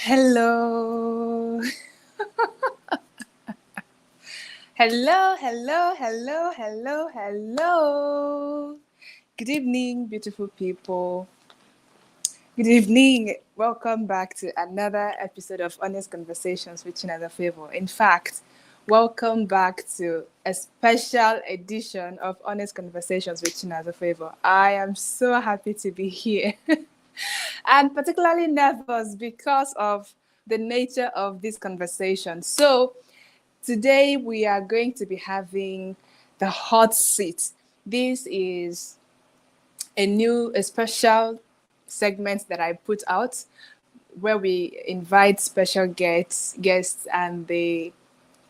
Hello. Hello. Good evening, beautiful people. Good evening. Welcome back to another episode of Honest Conversations with Chinaza Favour. In fact, welcome back to a special edition of Honest Conversations with Chinaza Favour. I am so happy to be here. And particularly nervous because of the nature of this conversation. So, today we are going to be having the hot seat. This is a special segment that I put out where we invite special guests and they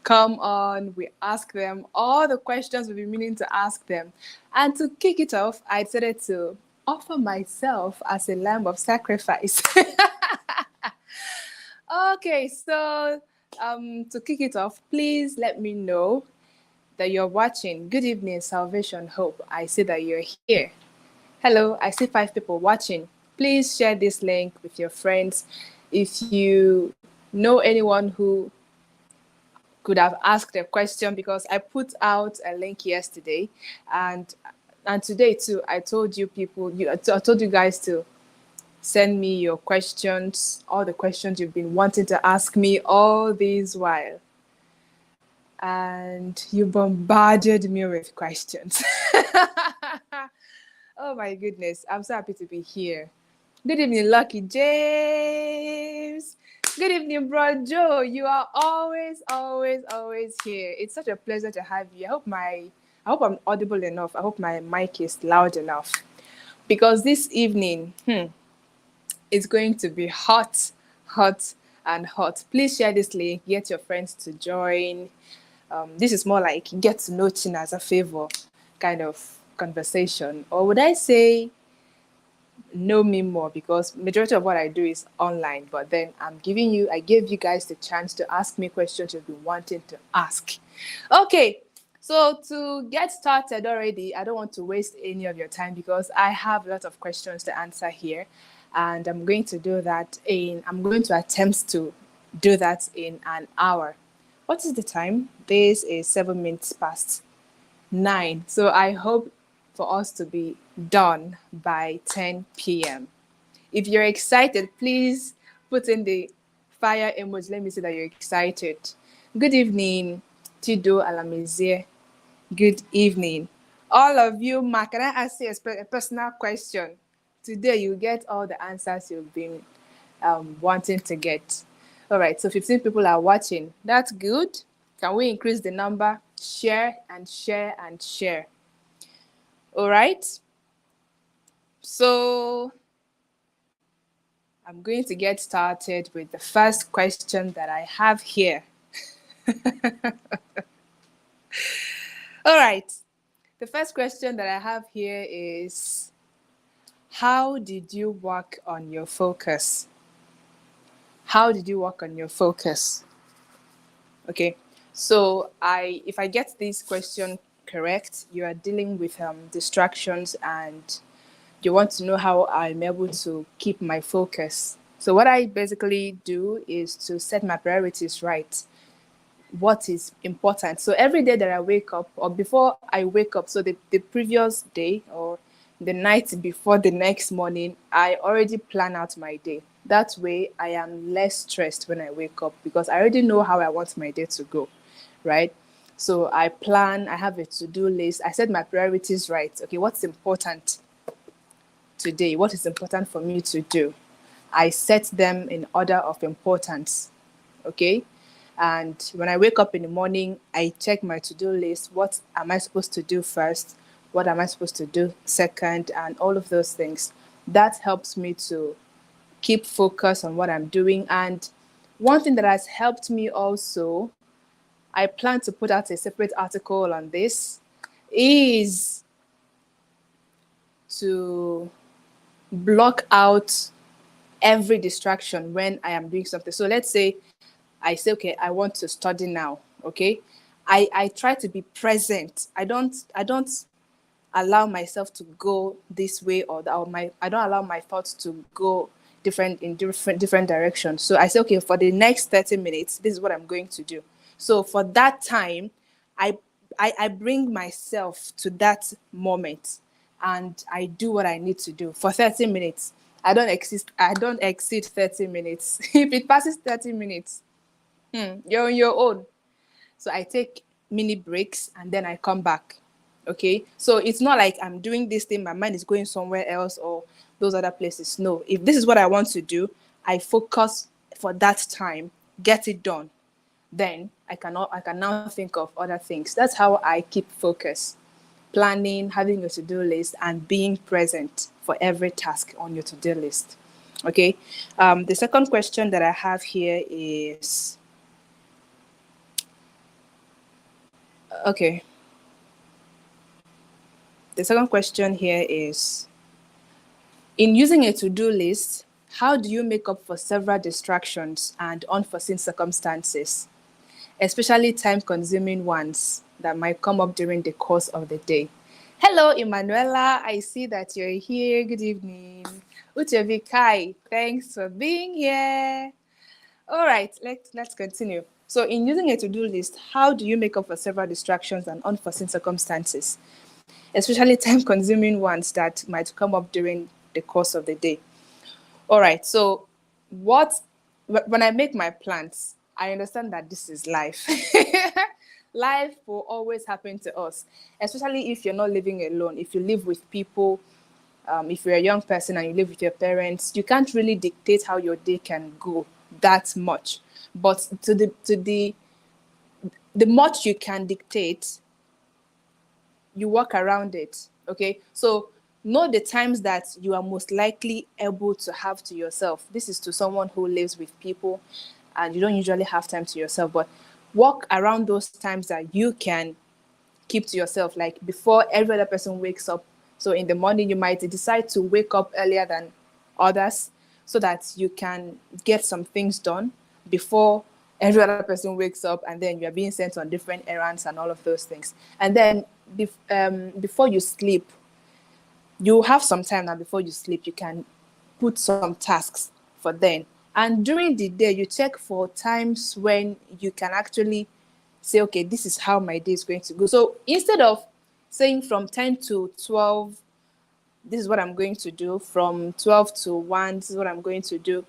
come on, we ask them all the questions we've been meaning to ask them. And to kick it off, I decided to offer myself as a lamb of sacrifice. Okay, so to kick it off, please let me know that you're watching. Good evening, Salvation Hope. I see that you're here. Hello, I see 5 people watching. Please share this link with your friends. If you know anyone who could have asked a question, because I put out a link yesterday, and today too, I told you guys to send me your questions, all the questions you've been wanting to ask me all this while. And you bombarded me with questions. Oh my goodness, I'm so happy to be here. Good evening, Lucky James. Good evening, Bro Joe. You are always here. It's such a pleasure to have you. I hope I'm audible enough. I hope my mic is loud enough. Because this evening, it's going to be hot. Please share this link. Get your friends to join. This is more like get to know Chinaza Favour kind of conversation. Or would I say know me more, because majority of what I do is online, but then I gave you guys the chance to ask me questions you've been wanting to ask. Okay, so to get started already, I don't want to waste any of your time because I have a lot of questions to answer here, and I'm going to attempt to do that in an hour. What is the time? This is 7 minutes past 9. So I hope for us to be done by 10 p.m. If you're excited, please put in the fire emoji. Let me see that you're excited. Good evening, Tido Alamizie. Good evening. All of you, Ma, can I ask you a personal question? Today, you get all the answers you've been wanting to get. All right, so 15 people are watching. That's good. Can we increase the number? Share and share and share. All right. So I'm going to get started with the first question that I have here. All right. The first question that I have here is, how did you work on your focus? How did you work on your focus? Okay. So if I get this question correct, you are dealing with distractions and you want to know how I'm able to keep my focus. So what I basically do is to set my priorities right. What is important. So every day that I wake up, or before I wake up, so the previous day or the night before the next morning, I already plan out my day. That way I am less stressed when I wake up because I already know how I want my day to go, right? So I plan, I have a to-do list, I set my priorities right. Okay, what's important today? What is important for me to do? I set them in order of importance, okay? And when I wake up in the morning, I check my to-do list. What am I supposed to do first? What am I supposed to do second? And all of those things. That helps me to keep focus on what I'm doing. And one thing that has helped me also, I plan to put out a separate article on this, is to block out every distraction when I am doing something. So let's say I say, okay, I want to study now. Okay. I try to be present. I don't allow myself to go this way or that, I don't allow my thoughts to go different directions. So I say, okay, for the next 30 minutes, this is what I'm going to do. So for that time, I I bring myself to that moment and I do what I need to do for 30 minutes. I don't exceed 30 minutes. If it passes 30 minutes, you're on your own. So I take mini breaks and then I come back. Okay. So it's not like I'm doing this thing, my mind is going somewhere else or those other places. No. If this is what I want to do, I focus for that time, get it done. Then I can now think of other things. That's how I keep focus. Planning, having a to-do list, and being present for every task on your to-do list. Okay. The second question that I have here is okay. The second question here is, in using a to-do list, how do you make up for several distractions and unforeseen circumstances, especially time-consuming ones that might come up during the course of the day? Hello, Emanuela. I see that you're here. Good evening. Uchevikai, thanks for being here. All right, let's continue. So, in using a to-do list, how do you make up for several distractions and unforeseen circumstances, especially time-consuming ones that might come up during the course of the day? All right. So, when I make my plans, I understand that this is life. Life will always happen to us, especially if you're not living alone. If you live with people, if you're a young person and you live with your parents, you can't really dictate how your day can go that much. But the much you can dictate, you work around it. Okay. So know the times that you are most likely able to have to yourself. This is to someone who lives with people and you don't usually have time to yourself, but walk around those times that you can keep to yourself, like before every other person wakes up. So in the morning, you might decide to wake up earlier than others so that you can get some things done before every other person wakes up, and then you're being sent on different errands and all of those things. And then before you sleep, you have some time now. Before you sleep, you can put some tasks for then. And during the day, you check for times when you can actually say, okay, this is how my day is going to go. So instead of saying from 10 to 12, this is what I'm going to do, from 12 to 1, this is what I'm going to do,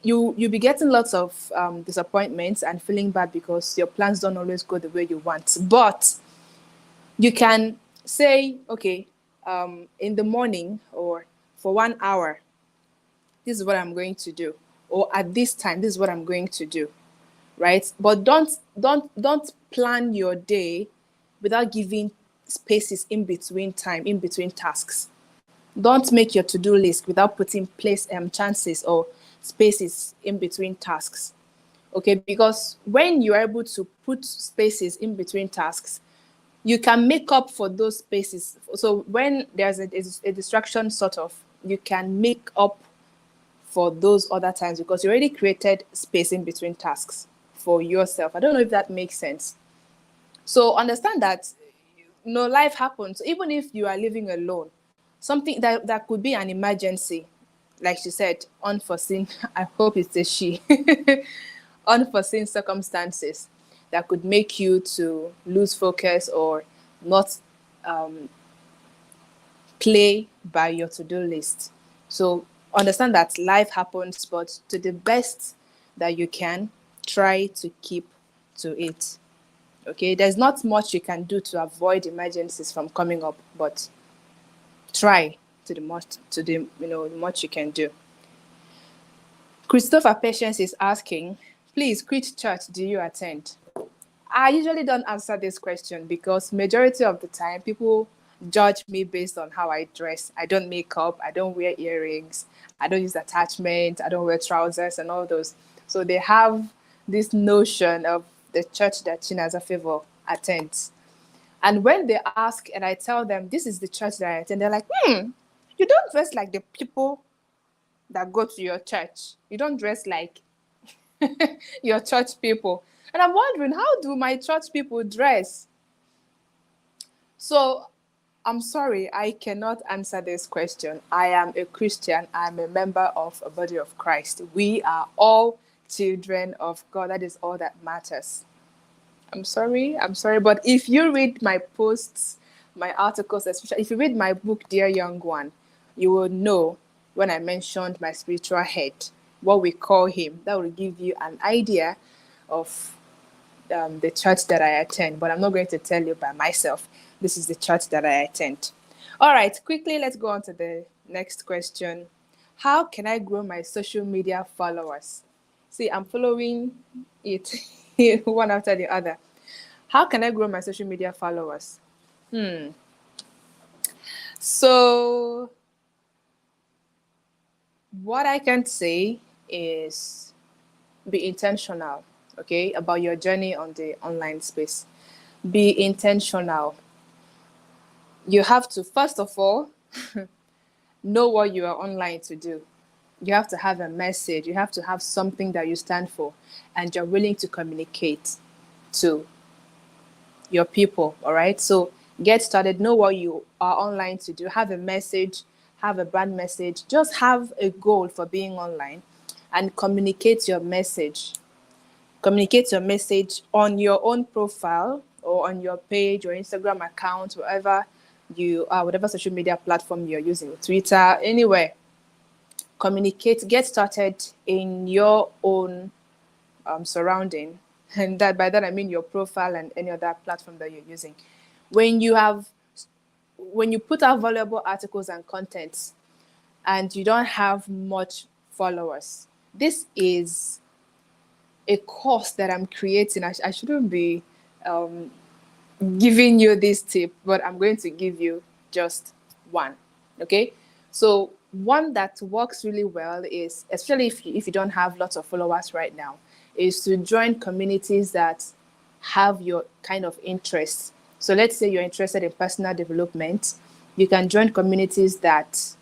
you'll be getting lots of disappointments and feeling bad because your plans don't always go the way you want. But you can say, okay, in the morning or for 1 hour, this is what I'm going to do, or at this time, this is what I'm going to do, right? But don't plan your day without giving spaces in between time, in between tasks. Don't make your to-do list without putting place chances or spaces in between tasks. Okay, because when you're able to put spaces in between tasks, you can make up for those spaces. So when there's a distraction, sort of, you can make up for those other times because you already created space in between tasks for yourself. I don't know if that makes sense. So understand that life happens. Even if you are living alone, something that could be an emergency, like she said, unforeseen. I hope it's a she. Unforeseen circumstances that could make you to lose focus or not play by your to-do list. So understand that life happens, but to the best that you can, try to keep to it. Okay, there's not much you can do to avoid emergencies from coming up, but try to the much you can do. Christopher Patience is asking, please, which church do you attend? I usually don't answer this question because majority of the time people judge me based on how I dress. I don't make up, I don't wear earrings, I don't use attachments, I don't wear trousers and all those. So they have this notion of the church that Chinaza Favour attends. And when they ask and I tell them this is the church that I attend, they're like, you don't dress like the people that go to your church. You don't dress like your church people. And I'm wondering, how do my church people dress? So I'm sorry, I cannot answer this question. I am a Christian. I'm a member of a body of Christ. We are all children of God. That is all that matters. I'm sorry, but if you read my posts, my articles, especially if you read my book, Dear Young One, you will know when I mentioned my spiritual head, what we call him. That will give you an idea of the church that I attend, but I'm not going to tell you by myself. This is the church that I attend. All right, quickly, let's go on to the next question. How can I grow my social media followers? See, I'm following it one after the other. How can I grow my social media followers? So, what I can say is be intentional, okay, about your journey on the online space. Be intentional. You have to, first of all, know what you are online to do. You have to have a message. You have to have something that you stand for and you're willing to communicate to your people. All right. So get started. Know what you are online to do. Have a message, have a brand message. Just have a goal for being online and communicate your message. Communicate your message on your own profile or on your page or Instagram account, wherever you are, whatever social media platform you're using, Twitter, anywhere. Communicate, get started in your own surrounding. And that by that I mean your profile and any other platform that you're using. When you have when you put out valuable articles and contents and you don't have much followers, this is a course that I'm creating. I shouldn't be giving you this tip, but I'm going to give you just one. Okay. So one that works really well is, especially if you don't have lots of followers right now, is to join communities that have your kind of interests. So let's say you're interested in personal development, you can join communities that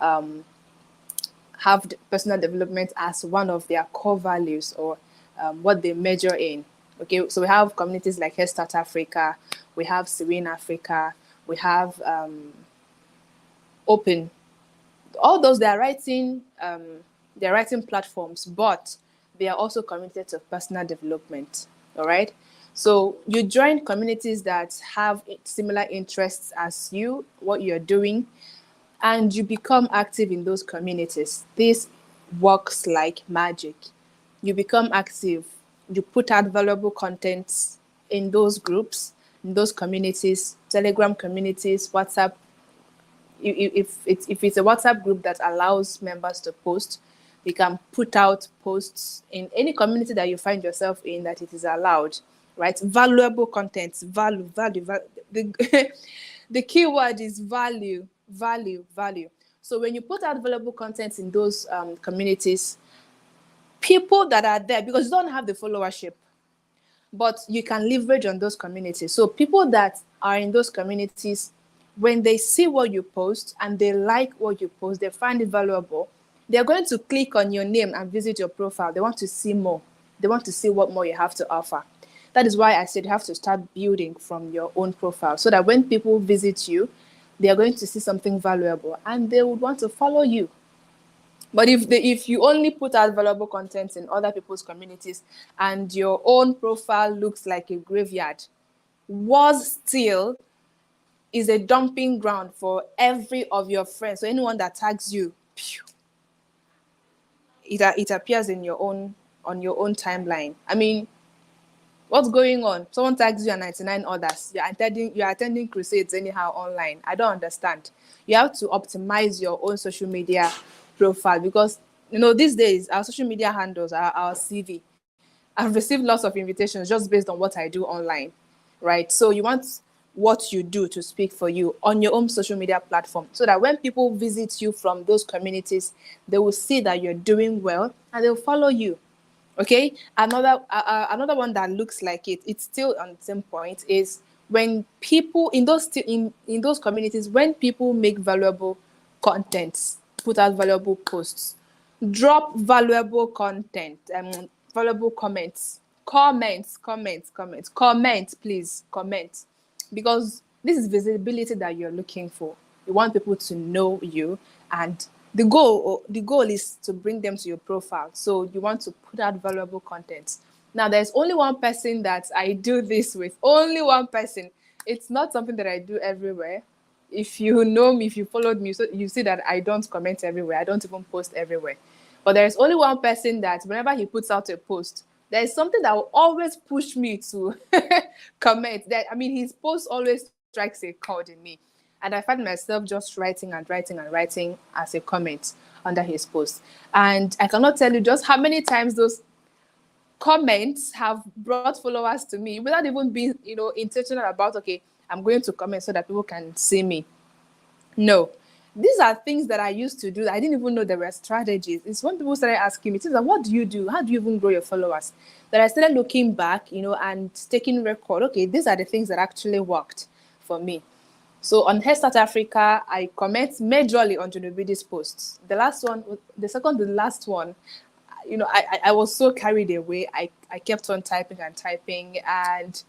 have personal development as one of their core values or what they measure in. Okay, so we have communities like Head Start Africa, we have Serene Africa, we have Open. All those they're writing platforms, but they are also committed to personal development. All right. So you join communities that have similar interests as you, what you're doing, and you become active in those communities. This works like magic. You become active, you put out valuable content in those groups, in those communities, Telegram communities, WhatsApp. If it's a WhatsApp group that allows members to post, you can put out posts in any community that you find yourself in that it is allowed, right? Valuable content, value. The, the key word is value. So when you put out valuable content in those communities, people that are there, because you don't have the followership, but you can leverage on those communities. So people that are in those communities, when they see what you post and they like what you post, they find it valuable, they're going to click on your name and visit your profile. They want to see more. They want to see what more you have to offer. That is why I said you have to start building from your own profile so that when people visit you, they are going to see something valuable and they would want to follow you. But if you only put out valuable content in other people's communities and your own profile looks like a graveyard, was still is a dumping ground for every of your friends. So anyone that tags you, it appears in your own on your own timeline. I mean, what's going on? Someone tags you and 99 others. You're attending crusades anyhow online. I don't understand. You have to optimize your own social media profile because these days our social media handles are our CV. I've received lots of invitations just based on what I do online, right? So you want what you do to speak for you on your own social media platform so that when people visit you from those communities, they will see that you're doing well and they'll follow you. Okay, another one that looks like it's still on the same point is when people in those communities, when people make valuable contents, put out valuable posts, drop valuable content, valuable comments, comment, please comment, because This is visibility that you're looking for. You want people to know you, and the goal is to bring them to your profile. So you want to put out valuable content. Now, there's only one person that I do this with. Only one person. It's not something that I do everywhere. If you know me, if you followed me, so you see that I don't comment everywhere. I don't even post everywhere. But there's only one person that whenever he puts out a post, there is something that will always push me to comment. That, I mean, his post always strikes a chord in me. And I find myself just writing and writing and writing as a comment under his post. And I cannot tell you just how many times those comments have brought followers to me without even being, intentional about, okay, I'm going to comment so that people can see me. No. These are things that I used to do. I didn't even know there were strategies. It's when people started asking me, like, what do you do? How do you even grow your followers? That I started looking back, and taking record. Okay, these are the things that actually worked for me. So on Hair South Africa, I comment majorly on Junubidi's posts. The second to the last one, I was so carried away. I kept on typing and typing, and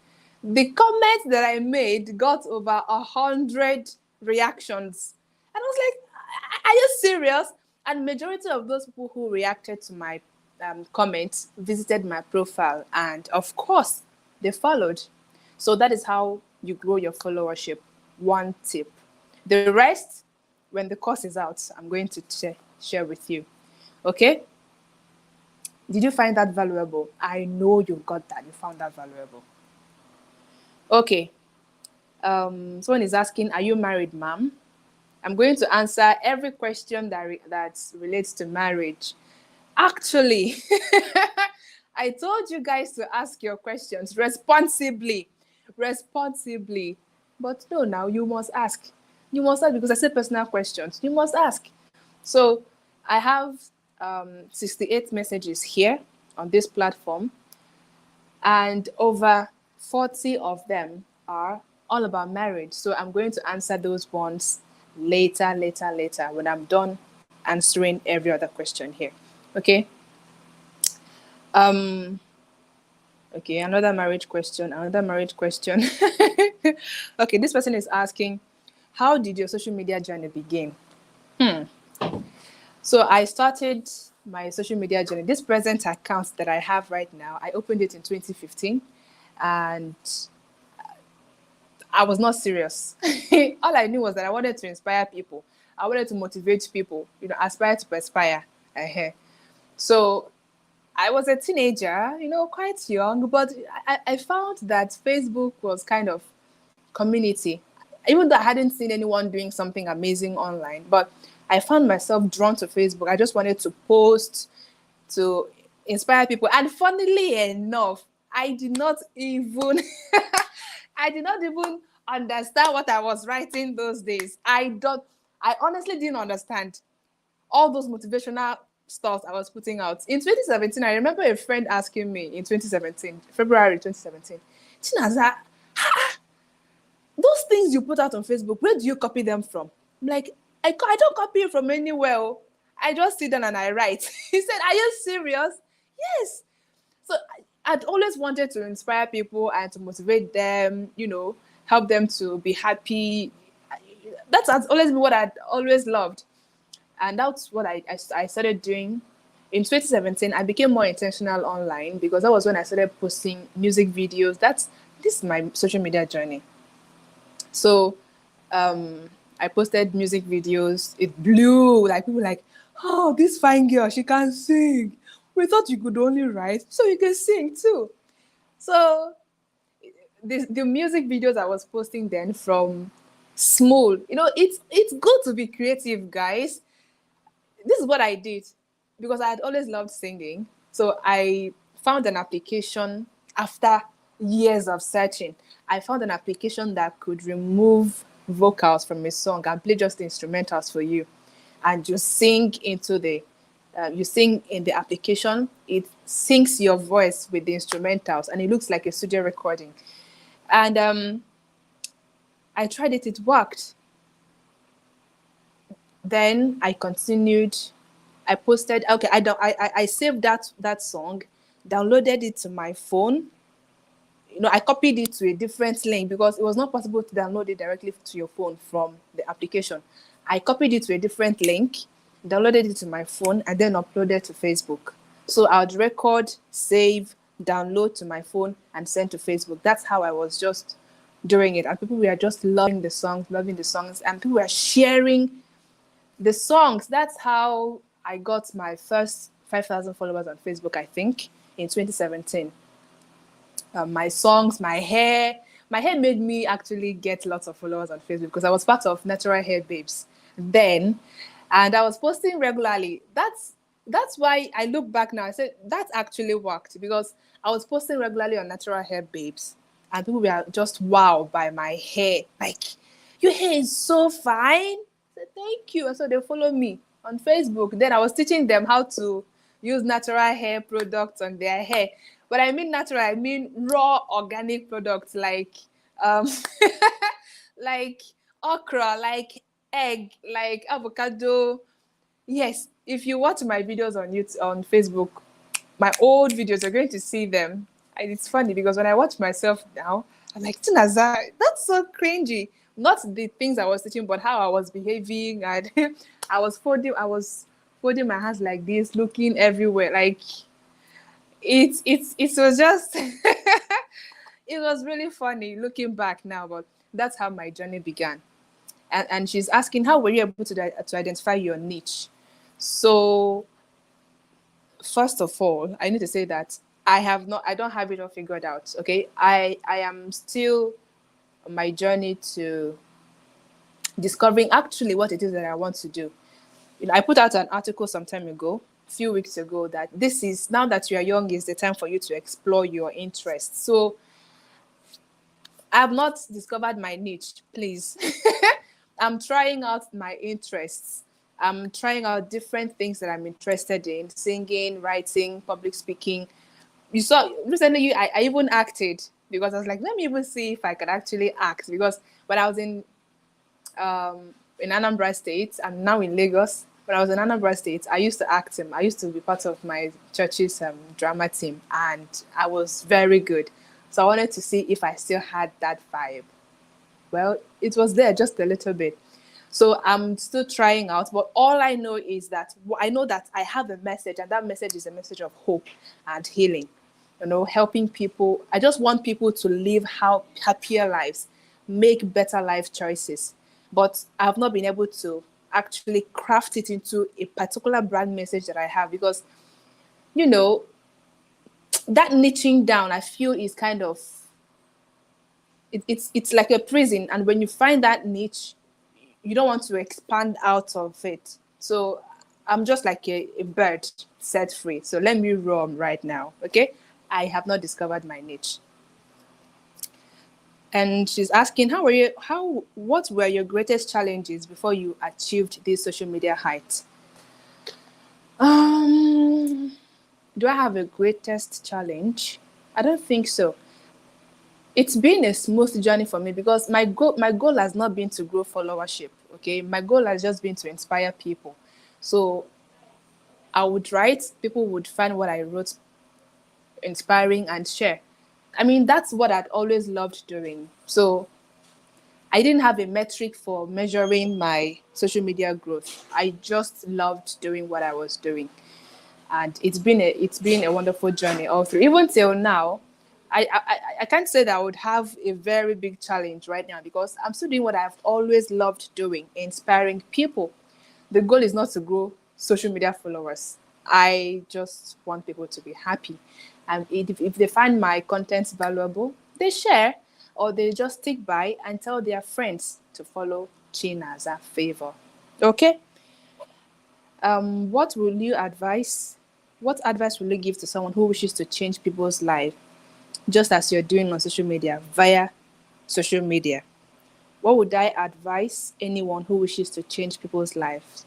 the comments that I made got over 100 reactions. And I was like, are you serious? And majority of those people who reacted to my comments visited my profile, and of course, they followed. So that is how you grow your followership. One tip. The rest, when the course is out, I'm going to share with you. Okay? Did you find that valuable? I know you got that. You found that valuable. Okay. Someone is asking, are you married, ma'am? I'm going to answer every question that relates to marriage. Actually, I told you guys to ask your questions responsibly. But no, now you must ask. You must ask because I said personal questions. You must ask. So I have 68 messages here on this platform, and over 40 of them are all about marriage. So I'm going to answer those ones later when I'm done answering every other question here. Okay. Okay, another marriage question. Okay, this person is asking, how did your social media journey begin? So I started my social media journey. This present account that I have right now, I opened it in 2015, and I was not serious. All I knew was that I wanted to inspire people. I wanted to motivate people, aspire to perspire. So I was a teenager, quite young, but I found that Facebook was kind of community. Even though I hadn't seen anyone doing something amazing online, but I found myself drawn to Facebook. I just wanted to post to inspire people. And funnily enough, I did not even understand what I was writing those days. I honestly didn't understand all those motivational stuff I was putting out. In 2017, I remember a friend asking me in 2017, February 2017, Chinaza, those things you put out on Facebook, where do you copy them from? I'm like, I don't copy it from anywhere. I just sit down and I write. He said, are you serious? Yes. So I'd always wanted to inspire people and to motivate them, help them to be happy. That's always been what I'd always loved. And that's what I started doing. In 2017, I became more intentional online because that was when I started posting music videos. This is my social media journey. So I posted music videos. It blew. Like, people were like, oh, this fine girl, she can sing. We thought you could only write, so you can sing too. So the music videos I was posting then from small, it's good to be creative, guys. This is what I did because I had always loved singing. So I found an application after years of searching. I found an application that could remove vocals from a song and play just the instrumentals for you. And you sing you sing in the application. It syncs your voice with the instrumentals and it looks like a studio recording. And I tried it. It worked. Then I continued. I posted. Okay, I saved that song, downloaded it to my phone, I copied it to a different link because it was not possible to download it directly to your phone from the application. I copied it to a different link, downloaded it to my phone, and then uploaded to Facebook. So I would record, save, download to my phone, and send to Facebook. That's how I was just doing it. And people were just loving the songs, and people were sharing the songs. That's how I got my first 5,000 followers on Facebook, I think, in 2017. My songs, my hair made me actually get lots of followers on Facebook because I was part of Natural Hair Babes then, and I was posting regularly. That's why I look back now. I said that actually worked because I was posting regularly on Natural Hair Babes, and people were just wow by my hair. Like, your hair is so fine. I said, thank you. And so they follow me on Facebook. Then I was teaching them how to use natural hair products on their hair. But I mean natural, I mean raw organic products like like okra, like egg, like avocado. Yes, if you watch my videos on YouTube, on Facebook, my old videos, you're going to see them. And it's funny because when I watch myself now, I'm like, Chinaza, that's so cringy. Not the things I was teaching, but how I was behaving. And I was folding my hands like this, looking everywhere. Like, it was just it was really funny looking back now, but that's how my journey began. And she's asking, how were you able to identify your niche? So first of all, I need to say that I don't have it all figured out. Okay, I am still on my journey to discovering actually what it is that I want to do. I put out an article some time ago, a few weeks ago, that this is, now that you are young, is the time for you to explore your interests. So I have not discovered my niche, please. I'm trying out my interests. I'm trying out different things that I'm interested in: singing, writing, public speaking. You saw recently, I even acted because I was like, let me even see if I could actually act. Because when I was in Anambra State, I'm now in Lagos. When I was in Anambra State, I used to act. I used to be part of my church's drama team, and I was very good. So I wanted to see if I still had that vibe. Well, it was there just a little bit. So I'm still trying out, but all I know is that I know that I have a message, and that message is a message of hope and healing. Helping people. I just want people to live happier lives, make better life choices. But I have not been able to actually craft it into a particular brand message that I have, because that niching down, I feel, is kind of it's like a prison, and when you find that niche, you don't want to expand out of it. So I'm just like a bird set free. So let me roam right now. Okay, I have not discovered my niche. And she's asking, what were your greatest challenges before you achieved this social media height? Do I have a greatest challenge? I don't think so. It's been a smooth journey for me because my goal has not been to grow followership. Okay, my goal has just been to inspire people. So I would write, people would find what I wrote inspiring and share. I mean, that's what I'd always loved doing. So I didn't have a metric for measuring my social media growth. I just loved doing what I was doing. And it's been a wonderful journey all through. Even till now, I can't say that I would have a very big challenge right now because I'm still doing what I've always loved doing, inspiring people. The goal is not to grow social media followers. I just want people to be happy. And if they find my content valuable, they share, or they just stick by and tell their friends to follow Chinaza Favour. Okay? What advice will you give to someone who wishes to change people's life, just as you're doing on social media, via social media? What would I advise anyone who wishes to change people's lives?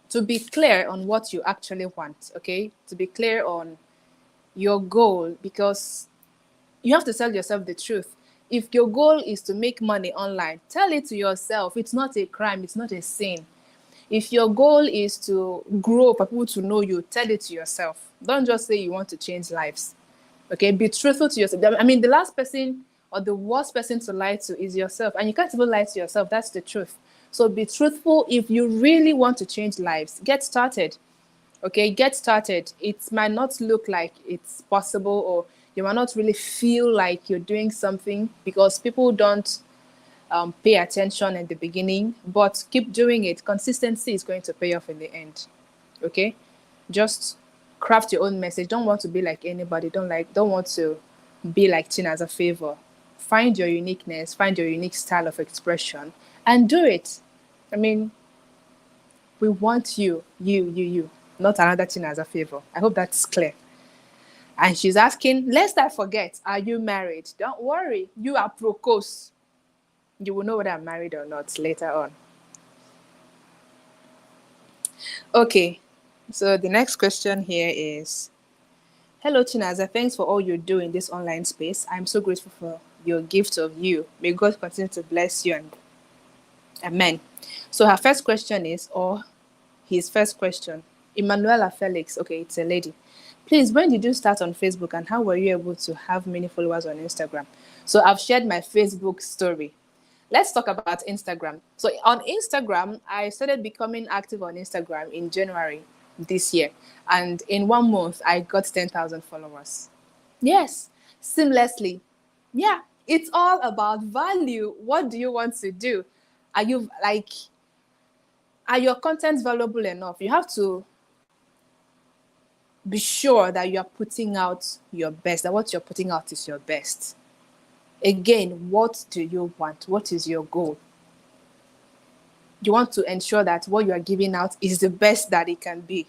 To be clear on what you actually want, okay? To be clear on your goal, because you have to tell yourself the truth. If your goal is to make money online, tell it to yourself. It's not a crime, it's not a sin. If your goal is to grow, for people to know you, tell it to yourself. Don't just say you want to change lives. Okay, be truthful to yourself. I mean, the last person or the worst person to lie to is yourself, and you can't even lie to yourself. That's the truth. So be truthful. If you really want to change lives, get started. Okay, get started. It might not look like it's possible, or you might not really feel like you're doing something because people don't pay attention in the beginning, but keep doing it. Consistency is going to pay off in the end. Okay, just craft your own message. Don't want to be like anybody. Don't want to be like Chinaza Favour. Find your uniqueness, find your unique style of expression, and do it. I mean, we want you, not another Chinaza Favour. I hope that's clear. And she's asking, lest I forget, are you married? Don't worry, you are precocious. You will know whether I'm married or not later on. Okay, so the next question here is, hello Chinaza, thanks for all you do in this online space. I'm so grateful for your gift of you. May God continue to bless you and amen. So her first question is, or his first question, Emanuela Felix, okay, it's a lady. Please, when did you start on Facebook and how were you able to have many followers on Instagram? So I've shared my Facebook story. Let's talk about Instagram. So on Instagram, I started becoming active on Instagram in January this year. And in 1 month, I got 10,000 followers. Yes, seamlessly. Yeah, it's all about value. What do you want to do? Are you like, are your contents valuable enough? You have to be sure that you are putting out your best, that what you're putting out is your best. Again, what do you want? What is your goal? You want to ensure that what you are giving out is the best that it can be.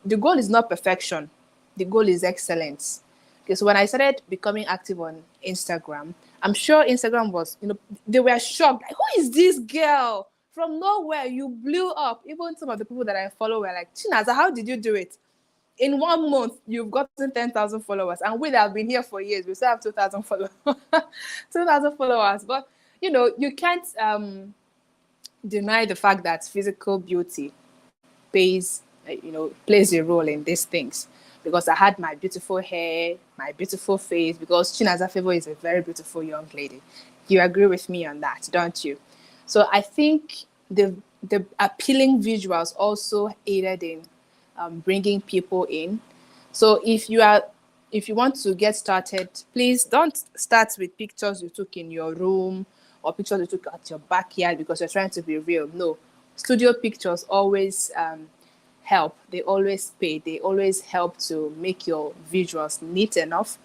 The goal is not perfection. The goal is excellence. Okay, so when I started becoming active on Instagram, I'm sure Instagram was, they were shocked. Like, who is this girl? From nowhere, you blew up. Even some of the people that I follow were like, Chinaza, how did you do it? In 1 month, you've gotten 10,000 followers. And we that have been here for years, we still have 2,000 followers. 2,000 followers. But, you can't deny the fact that physical beauty plays a role in these things. Because I had my beautiful hair, my beautiful face, because Chinaza Favour is a very beautiful young lady. You agree with me on that, don't you? So I think the appealing visuals also aided in bringing people in. So if you want to get started, please don't start with pictures you took in your room or pictures you took at your backyard because you're trying to be real. No, studio pictures always help. They always pay. They always help to make your visuals neat enough.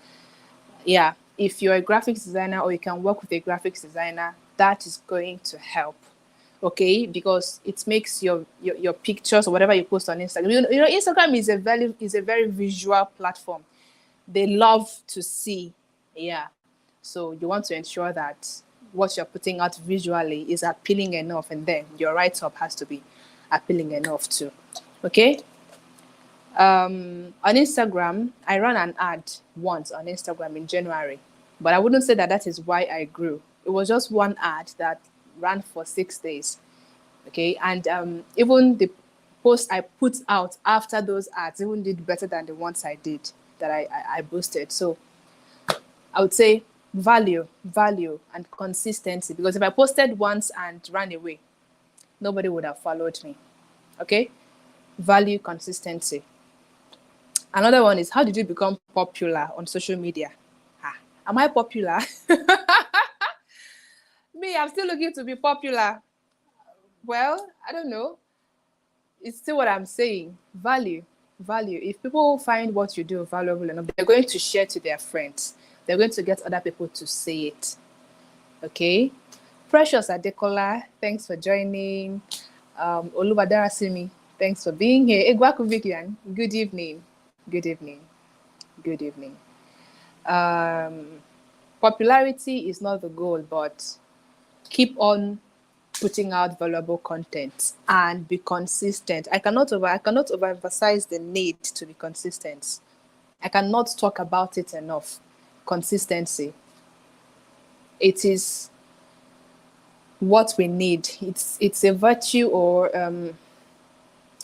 Yeah, if you're a graphics designer or you can work with a graphics designer, that is going to help. Okay, because it makes your pictures or whatever you post on Instagram. Instagram is a very visual platform. They love to see. Yeah. So you want to ensure that what you're putting out visually is appealing enough, and then your write-up has to be appealing enough too. Okay. On Instagram, I ran an ad once on Instagram in January, but I wouldn't say that is why I grew. It was just one ad that ran for 6 days. Okay, and even the post I put out after those ads even did better than the ones I did that I boosted. So I would say value, and consistency. Because if I posted once and ran away, nobody would have followed me. Okay, value, consistency. Another one is, how did you become popular on social media? Am I popular? Me, I'm still looking to be popular. Well, I don't know. It's still what I'm saying. Value. If people find what you do valuable enough, they're going to share to their friends. They're going to get other people to say it. Okay? Precious Adekola, thanks for joining. Olubadara Simi, thanks for being here. Egwaku Vikian, good evening. Good evening. Popularity is not the goal, but keep on putting out valuable content and be consistent. I cannot overemphasize the need to be consistent. I cannot talk about it enough. Consistency. It is what we need. It's a virtue or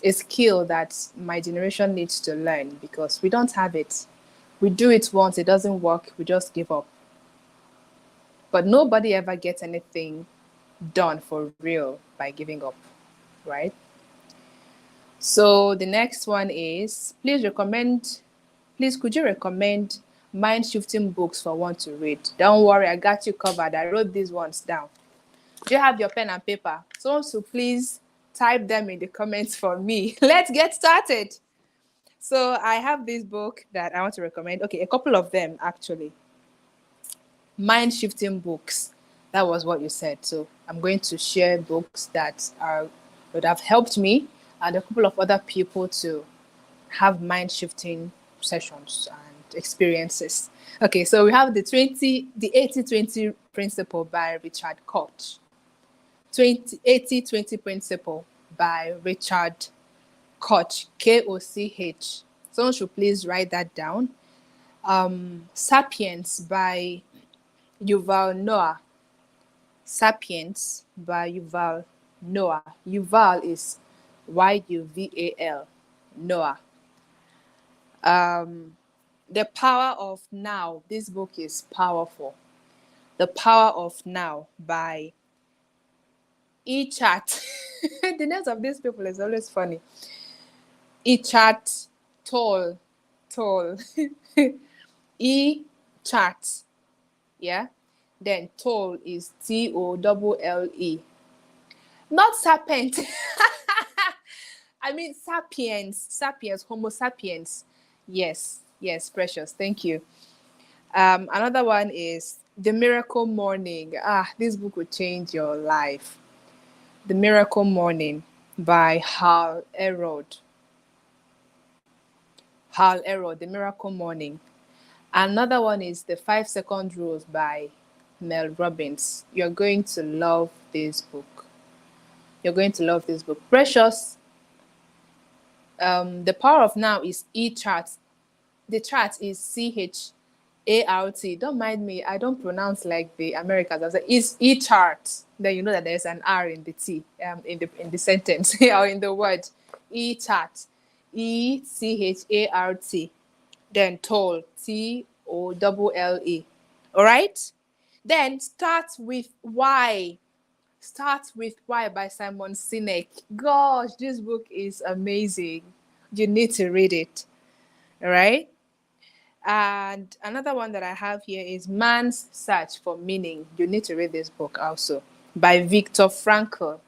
a skill that my generation needs to learn because we don't have it. We do it once, it doesn't work, we just give up. But nobody ever gets anything done for real by giving up, right? So the next one is please could you recommend mind shifting books for one to read? Don't worry, I got you covered. I wrote these ones down. Do you have your pen and paper? So please type them in the comments for me. Let's get started. So I have this book that I want to recommend. Okay, a couple of them actually. Mind shifting books. That was what you said. So I'm going to share books that have helped me and a couple of other people to have mind shifting sessions and experiences. Okay, so we have the 80-20 principle by Richard Koch. 80-20 principle by Richard Koch, Koch. Someone should please write that down. Sapiens by Yuval Noah. Sapiens by Yuval Noah. Yuval is Yuval, Noah. The Power of Now. This book is powerful. The Power of Now by E-Chat. The names of these people is always funny. E-Chat Toll. E-Chat. Yeah. Then Toll is Tolle. Not serpent. I mean sapiens. Sapiens. Homo sapiens. Yes, precious. Thank you. Another one is The Miracle Morning. This book will change your life. The Miracle Morning by Hal Elrod. The Miracle Morning. Another one is The 5-Second Rules by Mel Robbins. You're going to love this book. Precious. The Power of Now is E-Chart. The chart is CHART. Don't mind me, I don't pronounce like the Americans. I say it's E-Chart. Then you know that there's an R in the T in the sentence or in the word. E-Chart. ECHART. Then Toll. TOLLE. All right. Then Start with Why by Simon Sinek. Gosh, this book is amazing. You need to read it. All right. And another one that I have here is Man's Search for Meaning. You need to read this book also by Viktor Frankl.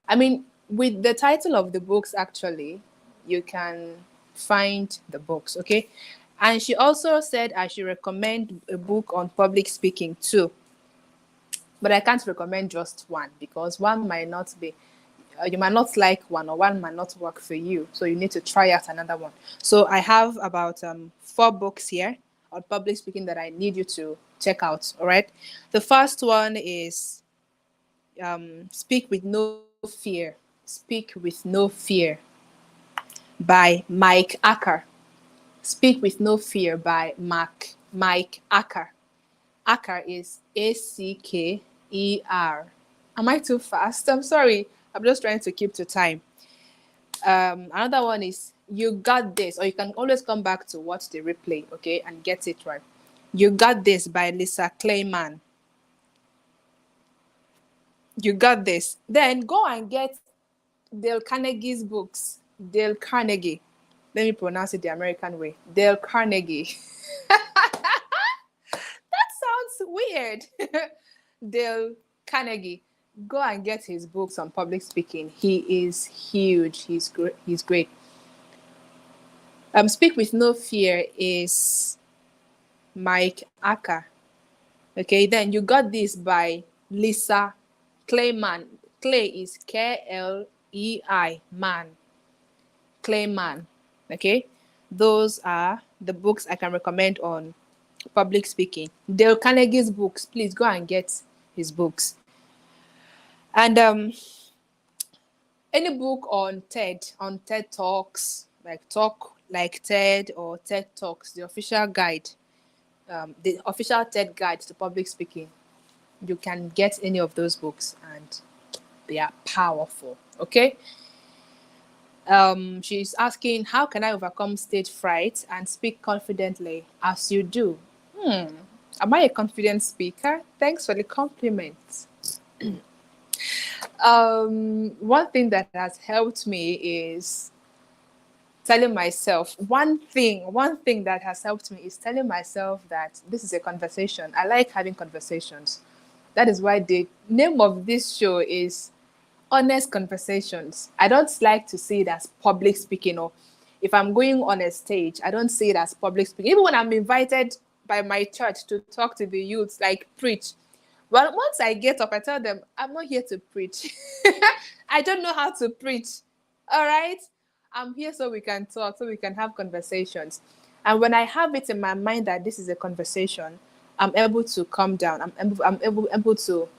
I mean, with the title of the books, actually, you can find the books, okay? And she also said I should recommend a book on public speaking too. But I can't recommend just one because one might not be you might not like one or one might not work for you. So you need to try out another one. So I have about 4 books here on public speaking that I need you to check out. All right. The first one is Speak with No Fear. Speak with No Fear by Mike Acker. Speak with No Fear by Mike Acker. Acker is ACKER. Am I too fast? I'm sorry. I'm just trying to keep to time. Another one is You Got This, or you can always come back to watch the replay, okay, and get it right. You Got This by Lisa Klayman. You Got This. Then go and get Dale Carnegie's books. Dale Carnegie. Let me pronounce it the American way. Dale Carnegie. That sounds weird. Dale Carnegie. Go and get his books on public speaking. He is huge. He's great. Speak with No Fear is Mike Acker. Okay, then You Got This by Lisa Klayman. Clay is KLEI man. Klayman. Okay, those are the books I can recommend on public speaking. Dale Carnegie's books, please go and get his books. And any book on TED Talks, like Talk Like TED or TED Talks, the official guide, the official TED guide to public speaking. You can get any of those books and they are powerful. Okay. She's asking, how can I overcome stage fright and speak confidently as you do? Am I a confident speaker? Thanks for the compliment. One thing that has helped me is telling myself one thing that has helped me is telling myself that this is a conversation. I like having conversations. That is why the name of this show is Honest Conversations. I don't like to see it as public speaking, or if I'm going on a stage, I don't see it as public speaking. Even when I'm invited by my church to talk to the youths, like preach. Well, once I get up, I tell them, I'm not here to preach. I don't know how to preach. All right? I'm here so we can talk, so we can have conversations. And when I have it in my mind that this is a conversation, I'm able to calm down. I'm able to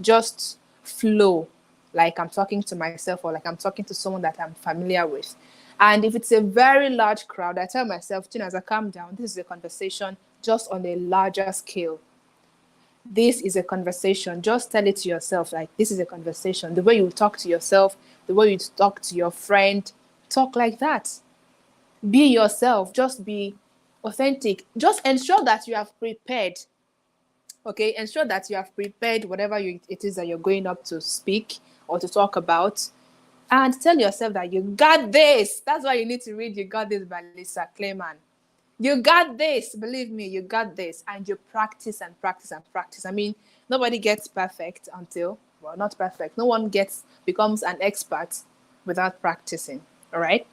just flow like I'm talking to myself or like I'm talking to someone that I'm familiar with. And if it's a very large crowd, I tell myself, Chinaza, calm down. This is a conversation just on a larger scale. This is a conversation. Just tell it to yourself, like, this is a conversation. The way you talk to yourself, the way you talk to your friend, talk like that. Be yourself. Just be authentic. Just ensure that you have prepared. Okay, ensure that you have prepared whatever it is that you're going up to speak or to talk about, and tell yourself that you got this. That's why you need to read You Got This by Lisa Clayman. You got this. Believe me, you got this. And you practice and practice and practice. I mean, nobody gets perfect until, well, not perfect. No one becomes an expert without practicing. All right.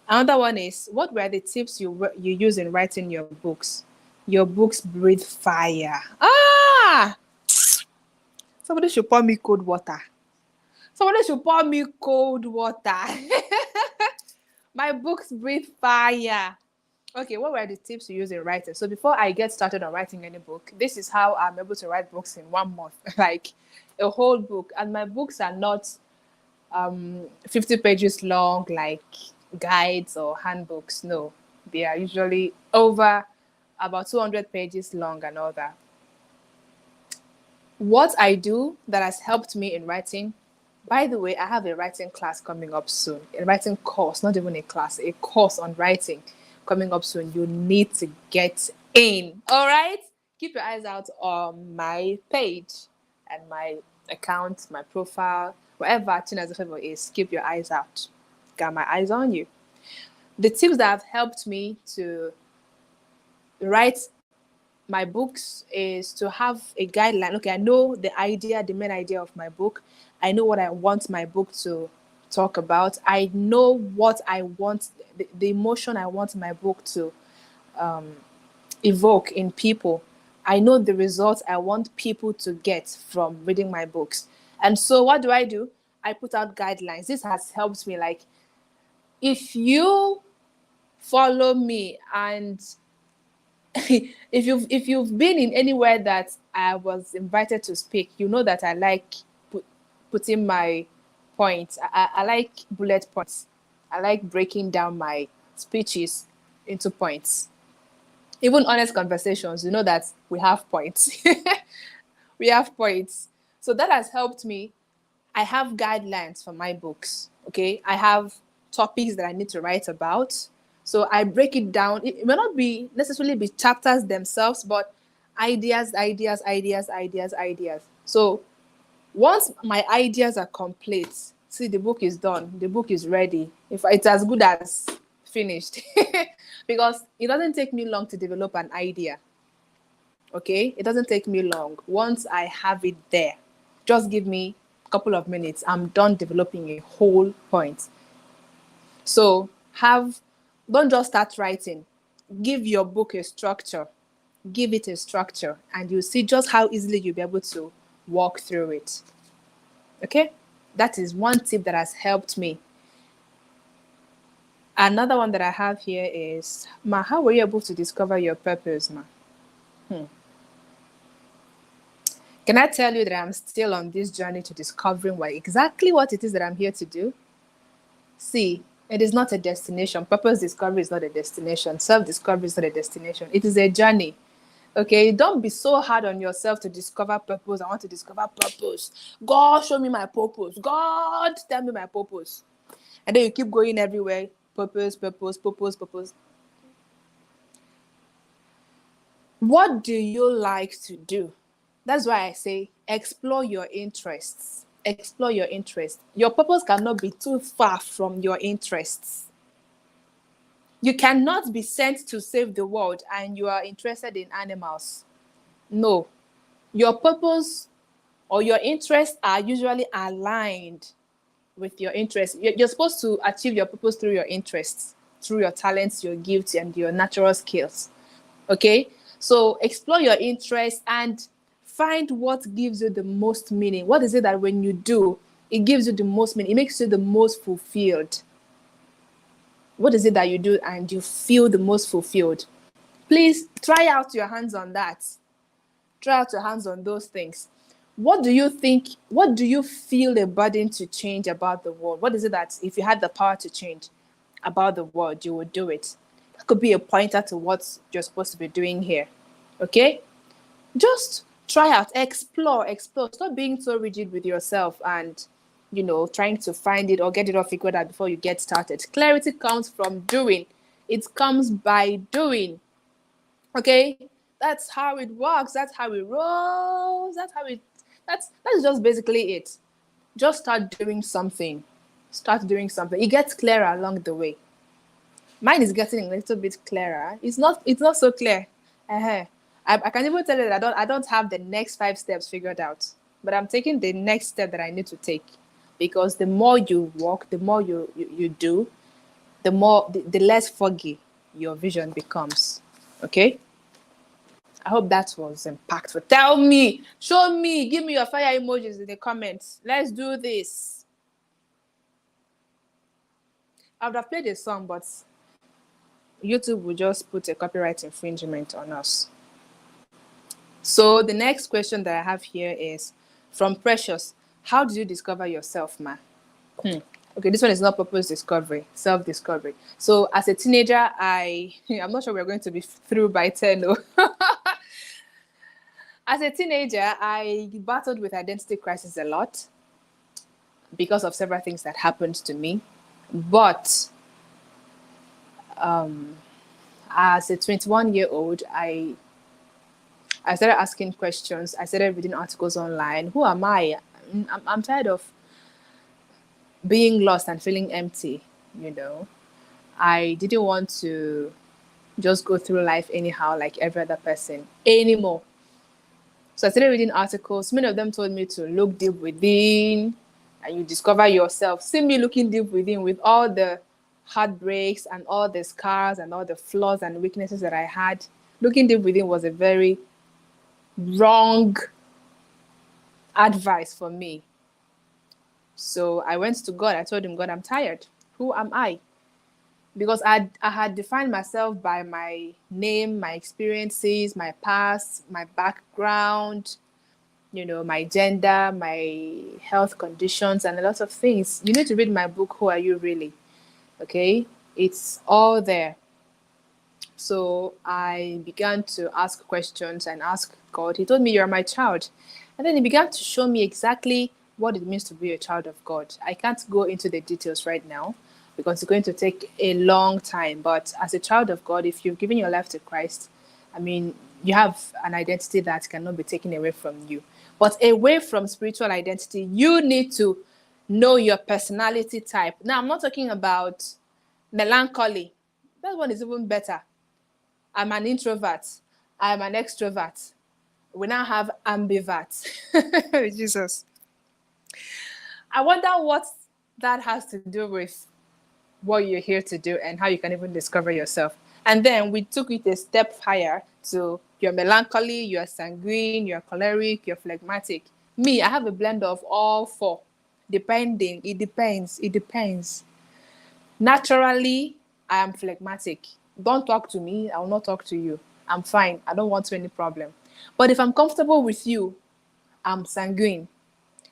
Another one is, what were the tips you use in writing your books? Your books breathe fire. Somebody should pour me cold water. Somebody should pour me cold water. My books breathe fire. Okay, what were the tips you use in writing? So before I get started on writing any book, this is how I'm able to write books in 1 month, like a whole book. And my books are not 50 pages long, like guides or handbooks. No, they are usually over about 200 pages long and all that. What I do that has helped me in writing, by the way, I have a writing class coming up soon, a writing course, not even a class, a course on writing coming up soon. You need to get in. All right? Keep your eyes out on my page and my account, my profile, wherever Chinaza Favour is. Keep your eyes out. Got my eyes on you. The tips that have helped me to write my books is to have a guideline. Okay, I know the idea, the main idea of my book. I know what I want my book to talk about. I know what I want, the emotion I want my book to evoke in people. I know the results I want people to get from reading my books. And so what do? I put out guidelines. This has helped me. Like, if you follow me and if you've been in anywhere that I was invited to speak, you know that I like putting my points. I like bullet points. I like breaking down my speeches into points. Even honest conversations, you know that we have points. We have points. So that has helped me. I have guidelines for my books. Okay, I have topics that I need to write about. So I break it down. It may not be necessarily be chapters themselves, but ideas. So once my ideas are complete, see, the book is done. The book is ready. If it's as good as finished, because it doesn't take me long to develop an idea. Okay, it doesn't take me long. Once I have it there, just give me a couple of minutes. I'm done developing a whole point. So don't just start writing. Give your book a structure. Give it a structure, and you'll see just how easily you'll be able to walk through it. Okay? That is one tip that has helped me. Another one that I have here is, Ma, how were you able to discover your purpose, Ma? Can I tell you that I'm still on this journey to discovering exactly what it is that I'm here to do? See, it is not a destination. Purpose discovery is not a destination. Self-discovery is not a destination. It is a journey. Okay, don't be so hard on yourself to discover purpose. I want to discover purpose. God, show me my purpose. God, tell me my purpose. and then you keep going everywhere. Purpose, purpose, purpose, purpose. What do you like to do? That's why I say explore your interests. Explore your interests. Your purpose cannot be too far from your interests. You cannot be sent to save the world and you are interested in animals. No. Your purpose or your interests are usually aligned with your interests. You're supposed to achieve your purpose through your interests, through your talents, your gifts, and your natural skills. Okay? So explore your interests and find what gives you the most meaning. What is it that when you do, it gives you the most meaning? It makes you the most fulfilled. What is it that you do and you feel the most fulfilled? Please try out your hands on that. Try out your hands on those things. What do you think? What do you feel a burden to change about the world? What is it that if you had the power to change about the world, you would do it? That could be a pointer to what you're supposed to be doing here. Okay? Just try out, explore. Stop being so rigid with yourself and, trying to find it or get it all figured out before you get started. Clarity comes from doing. It comes by doing. Okay? That's how it works. That's how it rolls. That's just basically it. Just start doing something. Start doing something. It gets clearer along the way. Mine is getting a little bit clearer. It's not so clear. I can even tell you that I don't have the next 5 steps figured out. But I'm taking the next step that I need to take. Because the more you walk, the more you do, the less foggy your vision becomes. Okay? I hope that was impactful. Tell me, show me, give me your fire emojis in the comments. Let's do this. I would have played a song, but YouTube will just put a copyright infringement on us. So the next question that I have here is from Precious. How did you discover yourself, ma? Okay, this one is not purpose discovery, self-discovery. So as a teenager, I'm not sure we're going to be through by 10. No. As a teenager, I battled with identity crisis a lot because of several things that happened to me. But as a 21-year-old, I started asking questions. I started reading articles online. Who am I? I'm tired of being lost and feeling empty, I didn't want to just go through life anyhow like every other person anymore. So I started reading articles. Many of them told me to look deep within and you discover yourself. See me looking deep within with all the heartbreaks and all the scars and all the flaws and weaknesses that I had. Looking deep within was a very wrong advice for me. So I went to God. I told him, God, I'm tired. Who am I? Because I had defined myself by my name, my experiences, my past, my background, my gender, my health conditions, and a lot of things. You need to read my book, Who Are You Really? Okay? It's all there. So I began to ask questions and ask God. He told me, you're my child. And then he began to show me exactly what it means to be a child of God. I can't go into the details right now because it's going to take a long time. But as a child of God, if you've given your life to Christ, you have an identity that cannot be taken away from you. But away from spiritual identity, you need to know your personality type. Now, I'm not talking about melancholy. That one is even better. I'm an introvert. I'm an extrovert. We now have ambivert. Jesus. I wonder what that has to do with what you're here to do and how you can even discover yourself. And then we took it a step higher to you're melancholy, you're sanguine, you're choleric, you're phlegmatic. Me, I have a blend of all 4. Depending, it depends. Naturally, I am phlegmatic. Don't talk to me, I will not talk to you. I'm fine. I don't want any problem. But if I'm comfortable with you, I'm sanguine.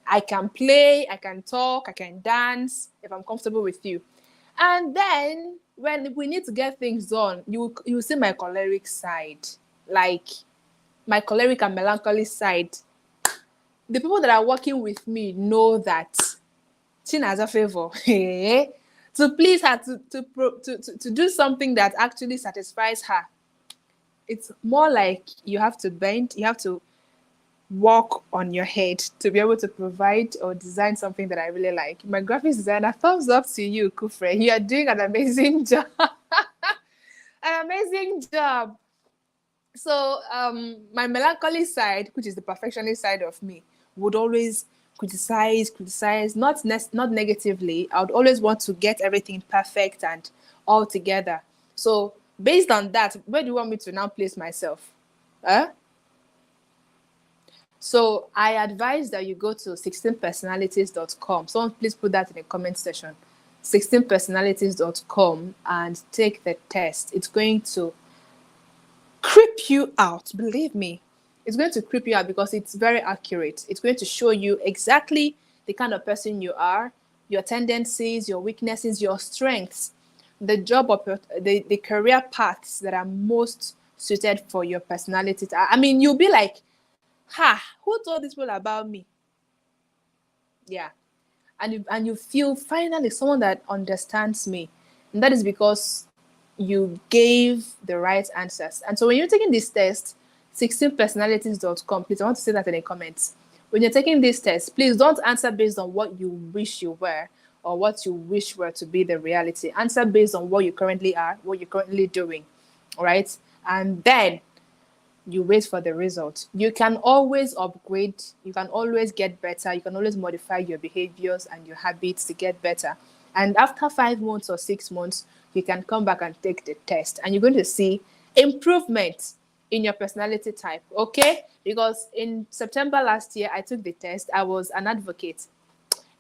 I can play, I can talk, I can dance if I'm comfortable with you. And then when we need to get things done, you see my choleric side, like my choleric and melancholy side. The people that are working with me know that Chinaza Favour. to please her, to do something that actually satisfies her. It's more like you have to bend, you have to work on your head to be able to provide or design something that I really like. My graphics designer, thumbs up to you, Kufre. You are doing an amazing job. An amazing job. So my melancholy side, which is the perfectionist side of me, would always criticize, not negatively. I would always want to get everything perfect and all together. So based on that, where do you want me to now place myself? Huh? So I advise that you go to 16personalities.com. Someone please put that in the comment section. 16personalities.com and take the test. It's going to creep you out. Believe me, it's going to creep you out because it's very accurate. It's going to show you exactly the kind of person you are, your tendencies, your weaknesses, your strengths, the job of the career paths that are most suited for your personality. I mean, you'll be like, ha, who told this people about me? Yeah. And you feel finally someone that understands me. And that is because you gave the right answers. And so when you're taking this test, 16personalities.com, please, I want to say that in the comments. When you're taking this test, please don't answer based on what you wish you were or what you wish were to be the reality. Answer based on what you currently are, what you're currently doing. All right. And then you wait for the result. You can always upgrade, you can always get better, you can always modify your behaviors and your habits to get better. And after 5 months or 6 months, you can come back and take the test and you're going to see improvement in your personality type. Okay? Because in September last year, I took the test. I was an advocate,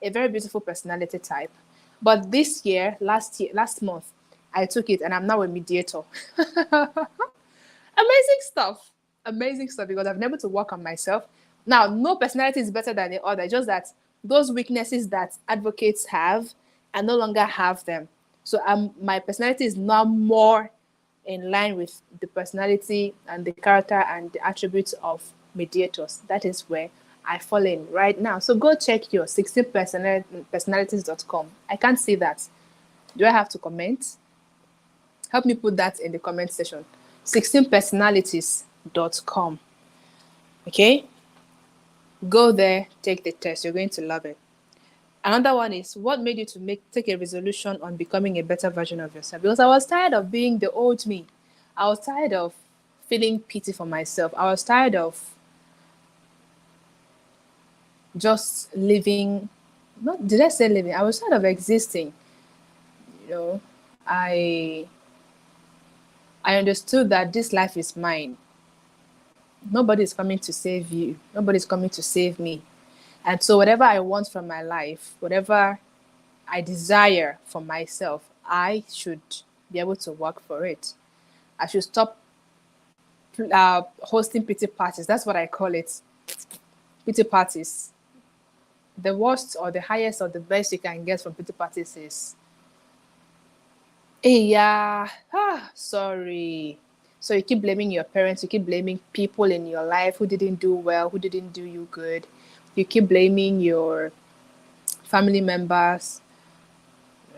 a very beautiful personality type. But this year, last month, I took it and I'm now a mediator. Amazing stuff. Amazing stuff because I've been able to work on myself. Now, no personality is better than the other, just that those weaknesses that advocates have, I no longer have them. So my personality is now more in line with the personality and the character and the attributes of mediators. That is where I fall in right now. So go check your 16personalities.com. I can't see that. Do I have to comment? Help me put that in the comment section. 16personalities.com. Okay? Go there, take the test. You're going to love it. Another one is, what made you to take a resolution on becoming a better version of yourself? Because I was tired of being the old me. I was tired of feeling pity for myself. I was tired of just living. Did I say living? I was tired of existing. You know, I understood that this life is mine. Nobody's coming to save you. Nobody's coming to save me. And so whatever I want from my life, whatever I desire for myself, I should be able to work for it. I should stop hosting pity parties. That's what I call it. Pity parties. The worst or the highest or the best you can get from pity parties is, hey, yeah, sorry. So you keep blaming your parents, you keep blaming people in your life who didn't do well, who didn't do you good. You keep blaming your family members.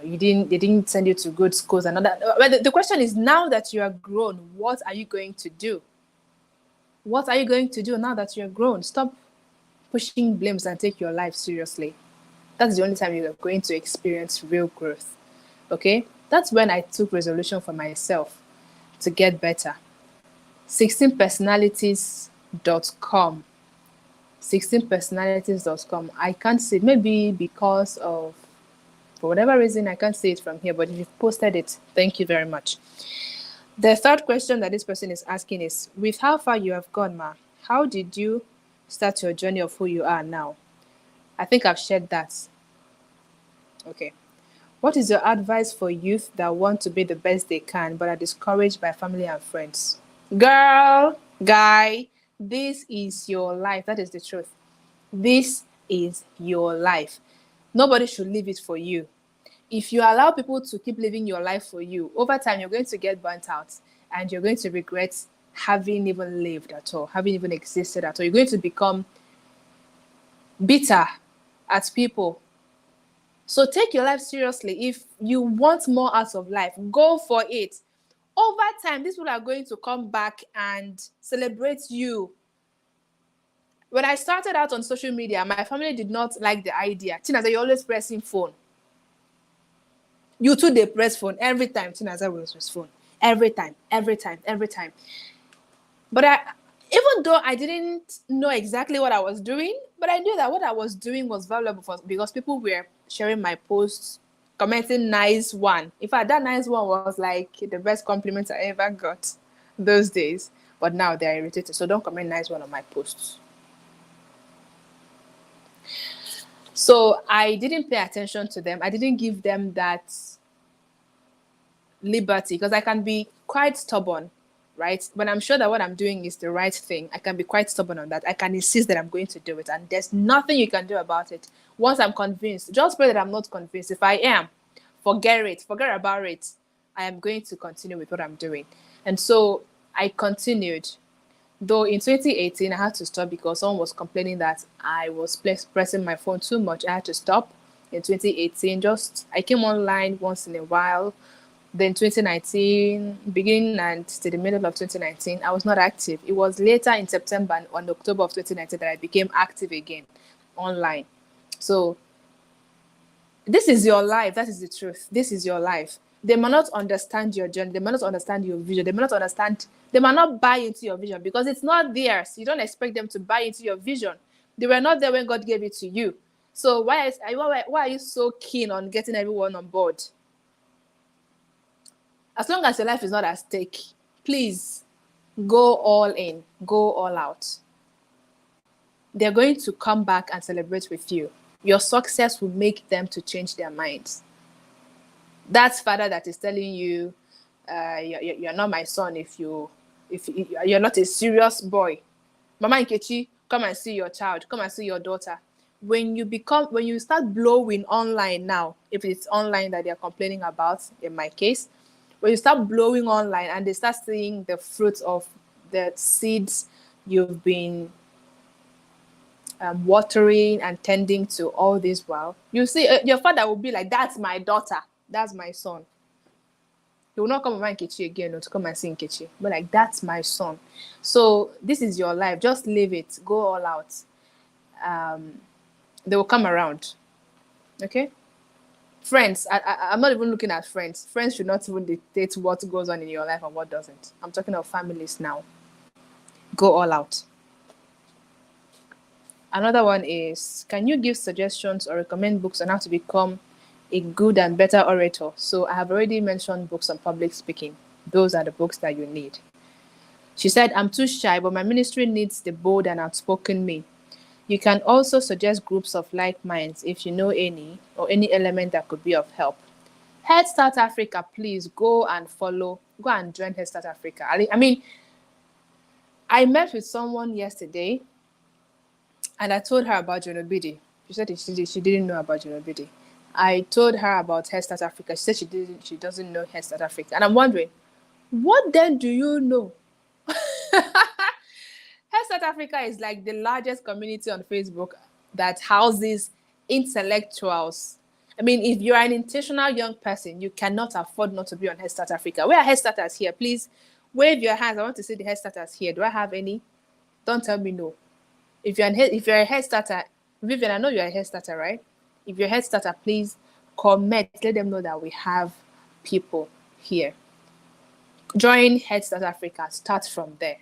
They didn't send you to good schools and all that. But the question is, now that you are grown, what are you going to do? What are you going to do now that you're grown? Stop pushing blames and take your life seriously. That's the only time you're going to experience real growth. Okay? That's when I took resolution for myself to get better. 16personalities.com. 16personalities.com. I can't see it. Maybe because of, for whatever reason, I can't see it from here. But if you've posted it, thank you very much. The third question that this person is asking is, with how far you have gone, Ma, how did you start your journey of who you are now? I think I've shared that. Okay. What is your advice for youth that want to be the best they can but are discouraged by family and friends? Girl, guy, this is your life. That is the truth. This is your life. Nobody should live it for you. If you allow people to keep living your life for you, over time you're going to get burnt out and you're going to regret having even lived at all, having even existed at all. You're going to become bitter at people So take your life seriously. If you want more out of life, go for it. Over time, these people are going to come back and celebrate you. When I started out on social media, my family did not like the idea. Chinaza, you're always pressing phone. You too, they press phone every time. Chinaza will press phone. Every time, every time, every time. But even though I didn't know exactly what I was doing, but I knew that what I was doing was valuable because people were sharing my posts, commenting nice one. In fact, that nice one was like the best compliment I ever got those days. But now they're irritated, so don't comment nice one on my posts. So I didn't pay attention to them. I didn't give them that liberty because I can be quite stubborn, right? When I'm sure that what I'm doing is the right thing, I can be quite stubborn on that. I can insist that I'm going to do it, and there's nothing you can do about it. Once I'm convinced, just pray that I'm not convinced. If I am, forget it, forget about it. I am going to continue with what I'm doing. And so I continued. Though in 2018, I had to stop because someone was complaining that I was pressing my phone too much. I had to stop in 2018. Just I came online once in a while. Then 2019, beginning and to the middle of 2019, I was not active. It was later in September and on October of 2019 that I became active again online. So this is your life. That is the truth. This is your life. They might not understand your journey. They might not understand your vision. They might not understand. They might not buy into your vision because it's not theirs. You don't expect them to buy into your vision. They were not there when God gave it to you. So why are you so keen on getting everyone on board? As long as your life is not at stake, please go all in, go all out. They're going to come back and celebrate with you. Your success will make them to change their minds. That father that is telling you, you're not my son if you're not a serious boy. Mama Nkechi, come and see your child. Come and see your daughter. When you start blowing online now, if it's online that they're complaining about, in my case, when you start blowing online and they start seeing the fruits of the seeds you've been watering and tending to all this while, you see your father will be like, that's my daughter, that's my son. He will not come around Nkechi again or to come and see Nkechi, but like, that's my son. So this is your life. Just live it. Go all out. They will come around. Okay? Friends, I'm not even looking at friends. Friends should not even dictate what goes on in your life and what doesn't. I'm talking of families now. Go all out. Another one is, can you give suggestions or recommend books on how to become a good and better orator? So I have already mentioned books on public speaking. Those are the books that you need. She said, I'm too shy, but my ministry needs the bold and outspoken me. You can also suggest groups of like minds if you know any or any element that could be of help. Head Start Africa, please go and follow. Go and join Head Start Africa. I mean, I met with someone yesterday and I told her about Jonobidi. She said she didn't know about Jonobidi. I told her about Head Start Africa. She said she doesn't know Head Start Africa. And I'm wondering, what then do you know? Head Start Africa is like the largest community on Facebook that houses intellectuals. I mean, if you're an intentional young person, you cannot afford not to be on Head Start Africa. Where are Head Starters here? Please wave your hands. I want to see the Head Starters here. Do I have any? Don't tell me no. If you're a Head Starter, Vivian, I know you're a Head Starter, right? If you're a Head Starter, please comment. Let them know that we have people here. Join Head Start Africa. Start from there.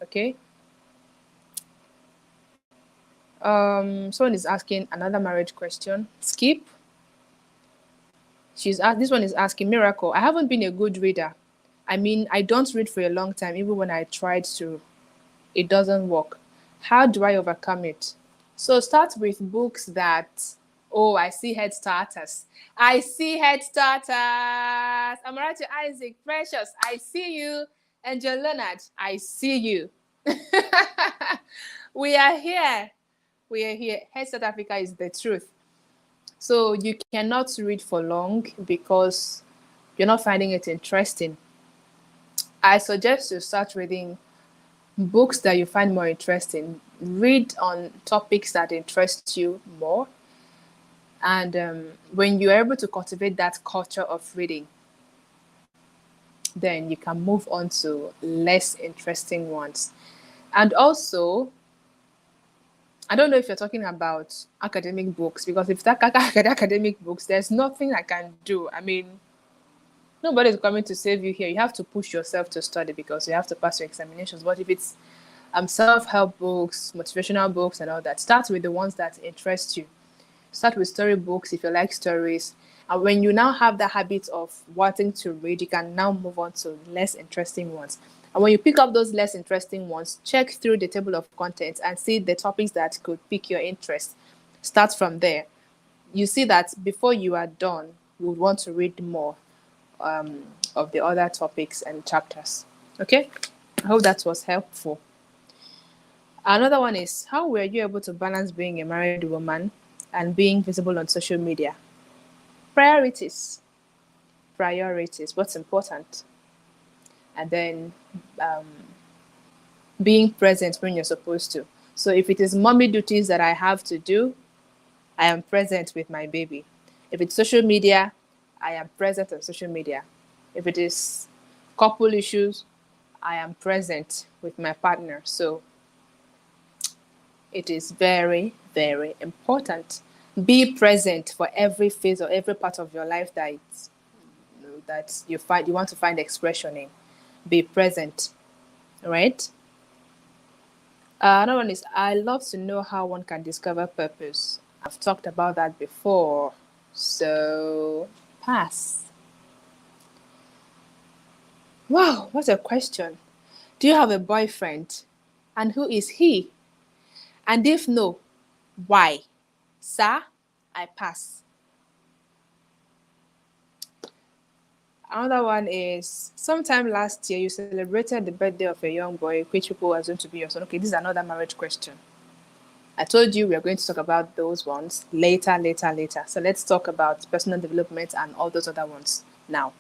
Okay. Someone is asking another marriage question. Skip. This one is asking, Miracle, I haven't been a good reader. I mean, I don't read for a long time. Even when I tried to, it doesn't work. How do I overcome it? So start with books that, I see Head Starters. Amarati Isaac, Precious, I see you. Angel Leonard, I see you. We are here. Head Start Africa is the truth. So you cannot read for long because you're not finding it interesting. I suggest you start reading books that you find more interesting. Read on topics that interest you more. And when you're able to cultivate that culture of reading, then you can move on to less interesting ones. And also, I don't know if you're talking about academic books, because if that academic books, there's nothing I can do. I mean, nobody's coming to save you here. You have to push yourself to study because you have to pass your examinations. But if it's self-help books, motivational books, and all that, start with the ones that interest you. Start with story books if you like stories. And when you now have the habit of wanting to read, you can now move on to less interesting ones. And when you pick up those less interesting ones, check through the table of contents and see the topics that could pique your interest. Start from there. You see that before you are done, you would want to read more of the other topics and chapters. Okay? I hope that was helpful. Another one is, how were you able to balance being a married woman and being visible on social media? Priorities. Priorities. What's important? And then being present when you're supposed to. So if it is mommy duties that I have to do, I am present with my baby. If it's social media, I am present on social media. If it is couple issues, I am present with my partner. So it is very, very important. Be present for every phase or every part of your life that you want to find expression in. Be present, right? Another one is, I love to know how one can discover purpose. I've talked about that before, so pass. Wow, what a question. Do you have a boyfriend? And who is he? And if no, why? Sir, I pass. Another one is, sometime last year you celebrated the birthday of a young boy, which people assume to be your son. Okay, this is another marriage question. I told you we are going to talk about those ones later. So let's talk about personal development and all those other ones now.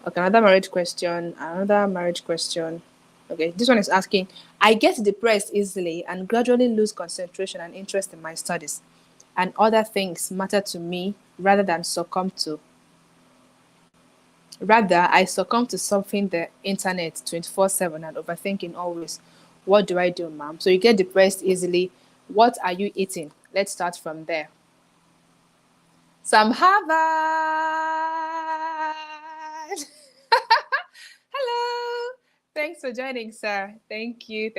Okay, another marriage question. Okay, this one is asking, I get depressed easily and gradually lose concentration and interest in my studies, and other things matter to me rather than succumb to. Rather, I succumb to surfing the internet 24/7 and overthinking always. What do I do, ma'am? So you get depressed easily. What are you eating? Let's start from there. Some Harvard. Hello. Thanks for joining, sir. Thank you.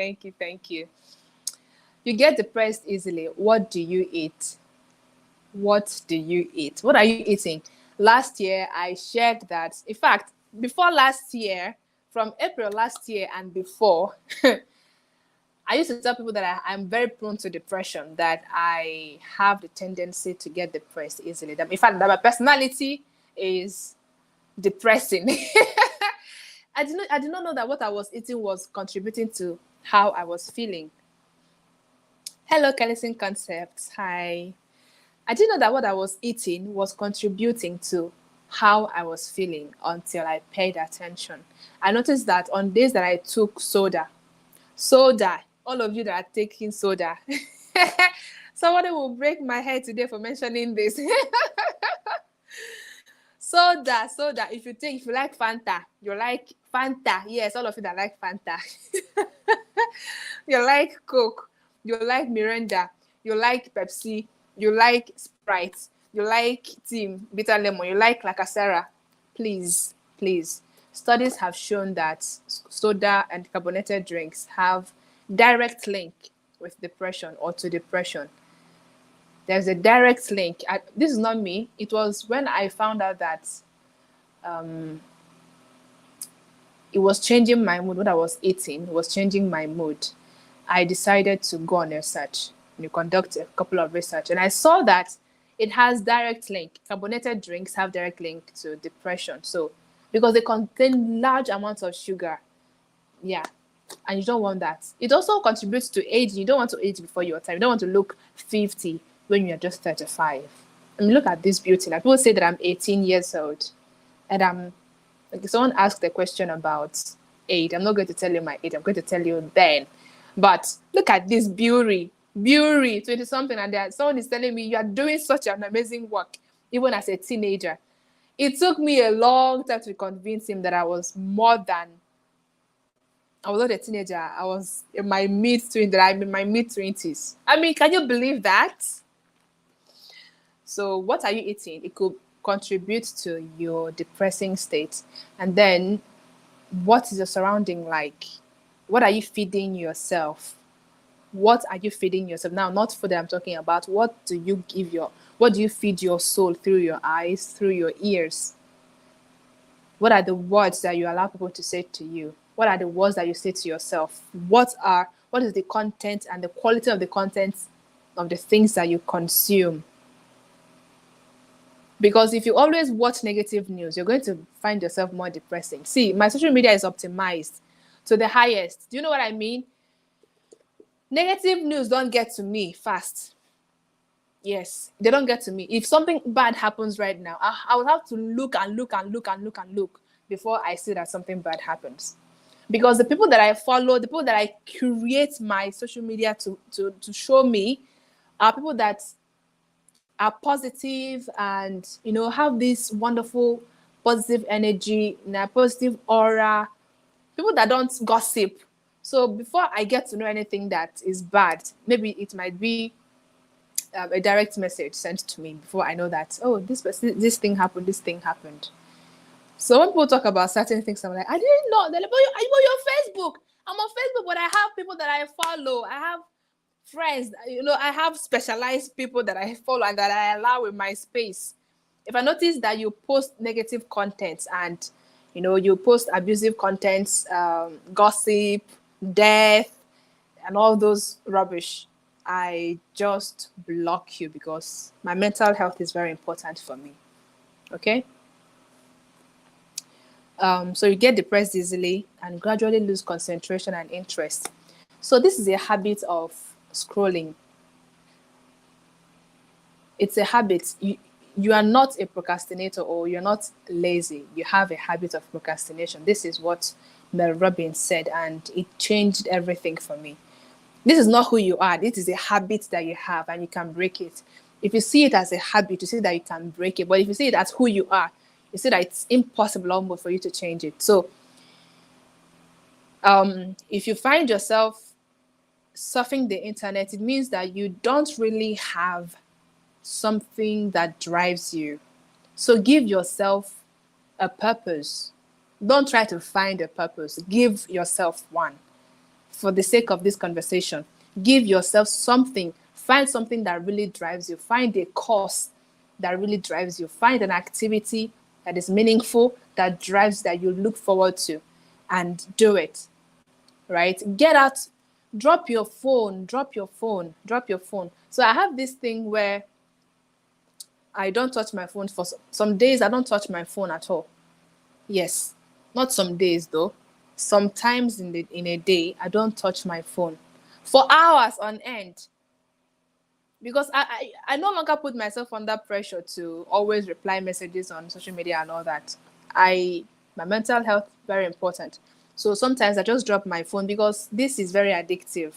You get depressed easily. What do you eat? What do you eat? What are you eating? Last year, I shared that. In fact, before last year, from April last year and before, I used to tell people that I'm very prone to depression, that I have the tendency to get depressed easily. That, in fact, that my personality is depressing. I did not know that what I was eating was contributing to how I was feeling. Hello, Kellison Concepts. Hi. I didn't know that what I was eating was contributing to how I was feeling until I paid attention. I noticed that on days that I took soda, all of you that are taking soda, somebody will break my head today for mentioning this. Soda. If you like Fanta, you like Fanta. Yes, all of you that like Fanta. You like Coke, you like Miranda, you like Pepsi, you like Sprite, you like Team Bitter Lemon, you like Lacasera. Please. Studies have shown that soda and carbonated drinks have direct link with depression or to depression. There's a direct link. This is not me. It was when I found out that it was changing my mood. What I was eating was changing my mood. I decided to go on a search and conduct a couple of research. And I saw that it has direct link. Carbonated drinks have direct link to depression. So, because they contain large amounts of sugar. Yeah. And you don't want that. It also contributes to aging. You don't want to age before your time. You don't want to look 50 when you're just 35. I mean, look at this beauty. Like, people say that I'm 18 years old. And I'm, like, if someone asked a question about age, I'm not going to tell you my age. I'm going to tell you then. But look at this beauty. Beauty, 20 something, and there someone is telling me you are doing such an amazing work, even as a teenager. It took me a long time to convince him that I was more than, I was not a teenager. I was in my mid-20s, that I'm in my mid-20s. I mean, can you believe that? So what are you eating? It could contribute to your depressing state. And then what is your surrounding like? What are you feeding yourself? What are you feeding yourself? Now, not food that I'm talking about. What do you feed your soul through your eyes, through your ears? What are the words that you allow people to say to you? What are the words that you say to yourself? What is the content and the quality of the content of the things that you consume? Because if you always watch negative news, you're going to find yourself more depressing. See, my social media is optimized to the highest. Do you know what I mean? Negative news don't get to me fast. Yes, they don't get to me. If something bad happens right now, I will have to look and look and look and look and look before I see that something bad happens. Because the people that I follow, the people that I create my social media to show me, are people that are positive and have this wonderful positive energy, positive aura, people that don't gossip. So before I get to know anything that is bad, maybe it might be a direct message sent to me before I know that, oh, this thing happened, this thing happened. So when people talk about certain things, I'm like, I didn't know. They're like, but you're Facebook. I'm on Facebook, but I have people that I follow. I have friends. I have specialized people that I follow and that I allow in my space. If I notice that you post negative content and you post abusive contents, gossip, death, and all those rubbish, I just block you because my mental health is very important for me. Okay? So you get depressed easily and gradually lose concentration and interest. So this is a habit of scrolling. It's a habit. You are not a procrastinator or you're not lazy. You have a habit of procrastination. This is what Mel Robbins said, and it changed everything for me. This is not who you are. This is a habit that you have and you can break it. If you see it as a habit, you see that you can break it. But if you see it as who you are, you see that it's impossible almost for you to change it. So if you find yourself surfing the internet, it means that you don't really have something that drives you. So give yourself a purpose. Don't try to find a purpose. Give yourself one. For the sake of this conversation, give yourself something. Find something that really drives you. Find a cause that really drives you. Find an activity that is meaningful, that drives, that you look forward to, and do it. Right? Get out, drop your phone. So I have this thing where I don't touch my phone for some days. I don't touch my phone at all. Yes, not some days though. Sometimes in a day, I don't touch my phone for hours on end because I no longer put myself under pressure to always reply messages on social media and all that. My mental health very important. So sometimes I just drop my phone because this is very addictive.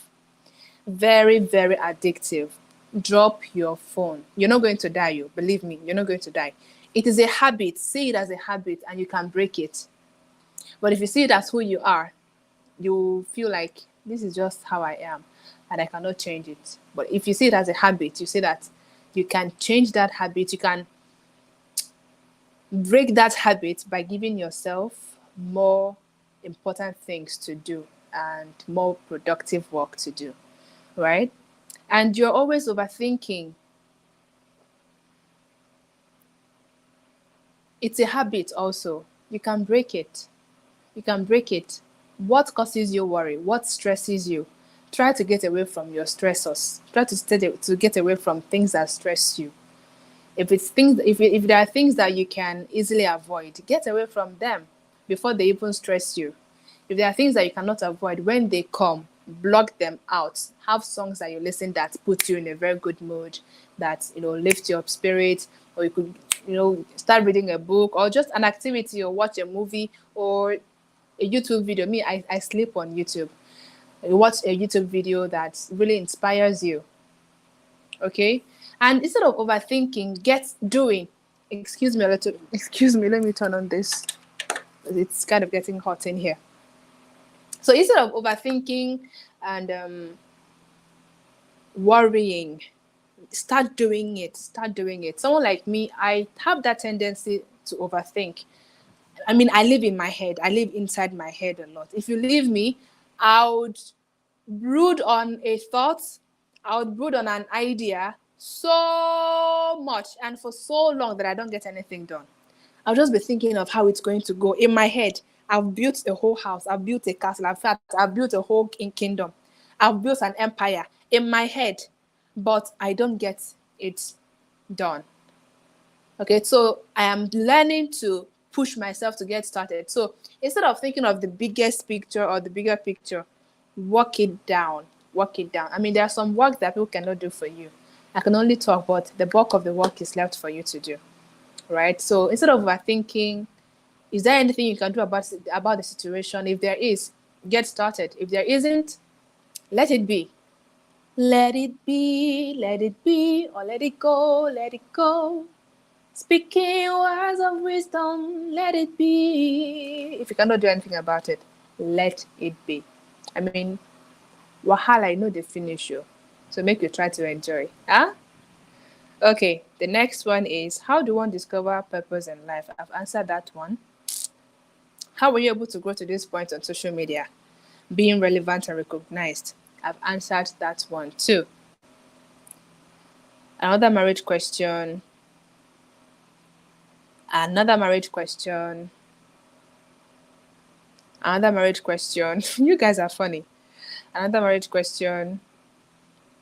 Very, very addictive. Drop your phone. You're not going to die, you believe me, you're not going to die. It is a habit. See it as a habit and you can break it. But if you see it as who you are, you feel like this is just how I am and I cannot change it. But if you see it as a habit, you see that you can change that habit. You can break that habit by giving yourself more important things to do and more productive work to do, right? And you're always overthinking. It's a habit also. You can break it. What causes you worry? What stresses you? Try to get away from your stressors. Try to get away from things that stress you. If there are things that you can easily avoid, get away from them before they even stress you. If there are things that you cannot avoid, when they come, block them out. Have songs that you listen that put you in a very good mood, that lift your spirit, or you could start reading a book or just an activity or watch a movie or a YouTube video. Me, I sleep on YouTube. You watch a YouTube video that really inspires you. Okay? And instead of overthinking, get doing. Excuse me a little. Excuse me, let me turn on this. It's kind of getting hot in here. So instead of overthinking and worrying, start doing it. Start doing it. Someone like me, I have that tendency to overthink. I mean, I live in my head. I live inside my head a lot. If you leave me, I would brood on a thought. I would brood on an idea so much and for so long that I don't get anything done. I'll just be thinking of how it's going to go in my head. I've built a whole house. I've built a castle. I've built a whole kingdom. I've built an empire in my head, but I don't get it done. Okay, so I am learning to push myself to get started. So instead of thinking of the biggest picture or the bigger picture, work it down. Work it down. I mean, there are some work that people cannot do for you. I can only talk, but the bulk of the work is left for you to do. Right? So instead of overthinking, is there anything you can do about the situation? If there is, get started. If there isn't, let it be. Let it be, or let it go, let it go. Speaking words of wisdom, let it be. If you cannot do anything about it, let it be. I mean, wahala, I know they finish you. So make you try to enjoy. Huh? Okay, the next one is, how do one discover purpose in life? I've answered that one. How were you able to grow to this point on social media? Being relevant and recognized. I've answered that one too. Another marriage question. Another marriage question. You guys are funny. Another marriage question.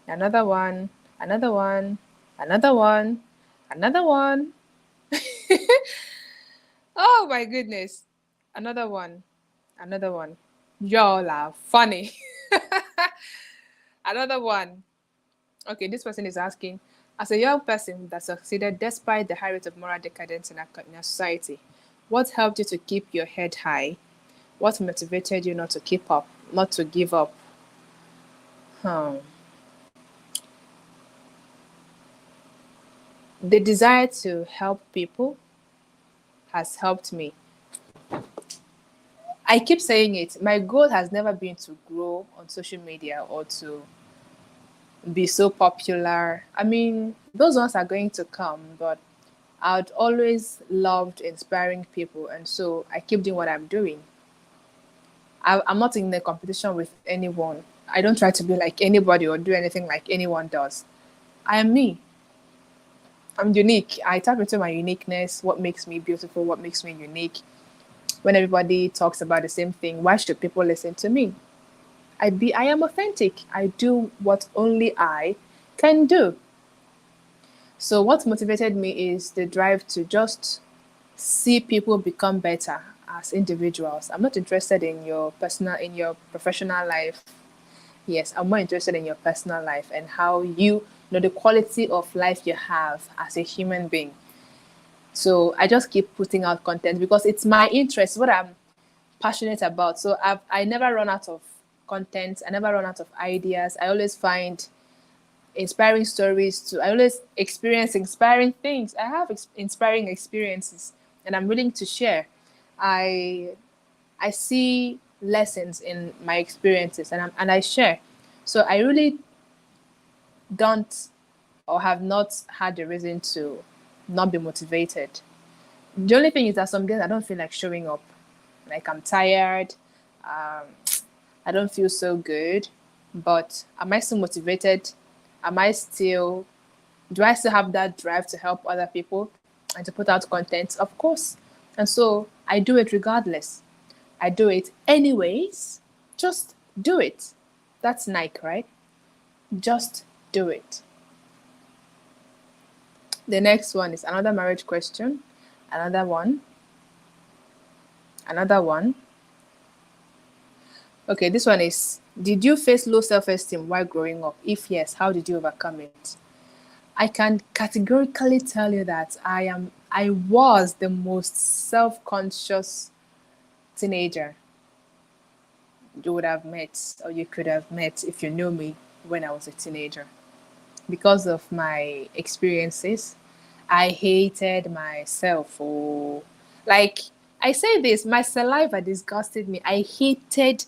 Another one. Another one. Another one. Another one. Oh my goodness. Another one. Another one. Y'all are funny. Another one. Okay, this person is asking, as a young person that succeeded despite the high rate of moral decadence in our society, what helped you to keep your head high? What motivated you not to keep up, not to give up? The desire to help people has helped me. I keep saying it. My goal has never been to grow on social media or to be so popular. I mean, those ones are going to come, but I'd always loved inspiring people, and so I keep doing what I'm doing. I'm not in a competition with anyone. I don't try to be like anybody or do anything like anyone does. I am me. I'm unique. I tap into my uniqueness, what makes me beautiful, what makes me unique. When everybody talks about the same thing, why should people listen to me? I am authentic. I do what only I can do. So what motivated me is the drive to just see people become better as individuals. I'm not interested in your professional life. Yes, I'm more interested in your personal life and how you know the quality of life you have as a human being. So I just keep putting out content because it's my interest, what I'm passionate about. So I never run out of content. I never run out of ideas. I always find inspiring stories to. I always experience inspiring things. I have inspiring experiences, and I'm willing to share. I see lessons in my experiences, and I share. So I really don't or have not had the reason to not be motivated. The only thing is that some days I don't feel like showing up. Like I'm tired. Um, I don't feel so good. But am I still motivated? Am I still, do I still have that drive to help other people and to put out content? Of course. And so I do it regardless. I do it anyways. Just do it. That's Nike, right? Just do it. The next one is another marriage question. Another one. Another one. Okay, this one is, did you face low self-esteem while growing up? If yes, how did you overcome it? I can categorically tell you that I was the most self-conscious teenager. you would have met, or you could have met if you knew me when I was a teenager. Because of my experiences, I hated myself. Oh, like I say this, my saliva disgusted me. I hated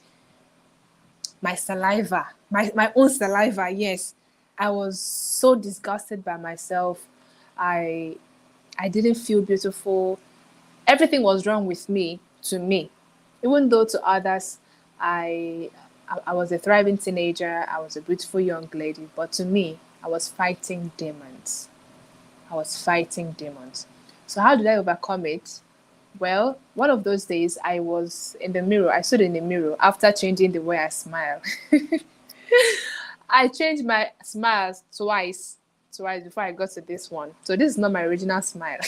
my saliva, my own saliva. Yes, I was so disgusted by myself. I I didn't feel beautiful. Everything was wrong with me, to me. Even though to others, I I was a thriving teenager. I was a beautiful young lady, but to me, I was fighting demons. I was fighting demons. So how did I overcome it? Well, one of those days I was in the mirror. I stood in the mirror after changing the way I smile. I changed my smiles twice before I got to this one. So this is not my original smile.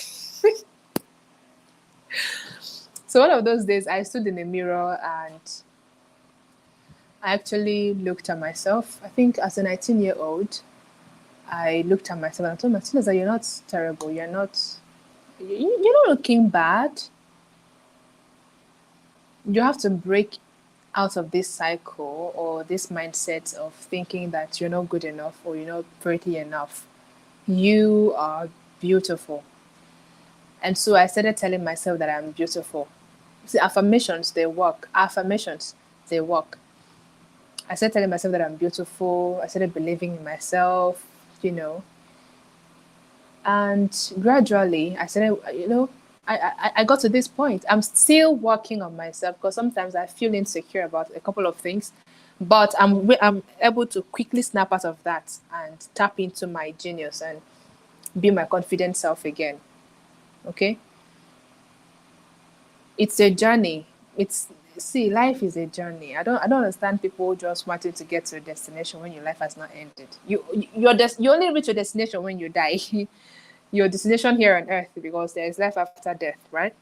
So one of those days I stood in the mirror and I actually looked at myself. I think as a 19-year-old, I looked at myself and I told myself that you're not terrible. You're not looking bad. You have to break out of this cycle or this mindset of thinking that you're not good enough or you're not pretty enough. You are beautiful. And so I started telling myself that I'm beautiful. See, affirmations, they work. Affirmations, they work. I started telling myself that I'm beautiful. I started believing in myself, you know. And gradually, I started, I got to this point. I'm still working on myself because sometimes I feel insecure about a couple of things, but I'm able to quickly snap out of that and tap into my genius and be my confident self again. Okay, it's a journey. It's See, life is a journey. I don't understand people just wanting to get to a destination when your life has not ended. You only reach your destination when you die. Your destination here on earth, because there is life after death, right?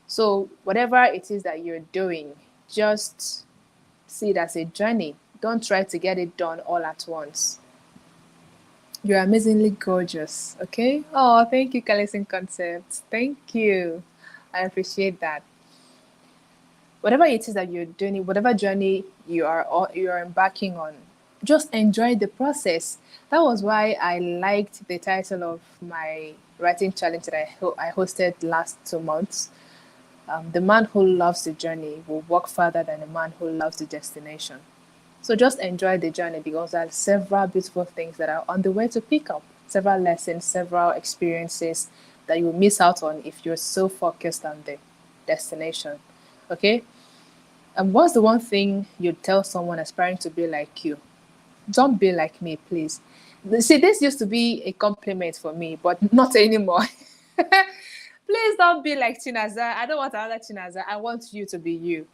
So whatever it is that you're doing, just see it as a journey. Don't try to get it done all at once. You're amazingly gorgeous. Okay. Oh, thank you, Kalison Concepts. Thank you. I appreciate that. Whatever it is that you're doing, whatever journey you are embarking on, just enjoy the process. That was why I liked the title of my writing challenge that I hosted last 2 months. The man who loves the journey will walk further than the man who loves the destination. So just enjoy the journey because there are several beautiful things that are on the way to pick up, several lessons, several experiences that you will miss out on if you're so focused on the destination. Okay? And what's the one thing you'd tell someone aspiring to be like you? Don't be like me, please. See, this used to be a compliment for me, but not anymore. Please don't be like Chinaza. I don't want another Chinaza. I want you to be you.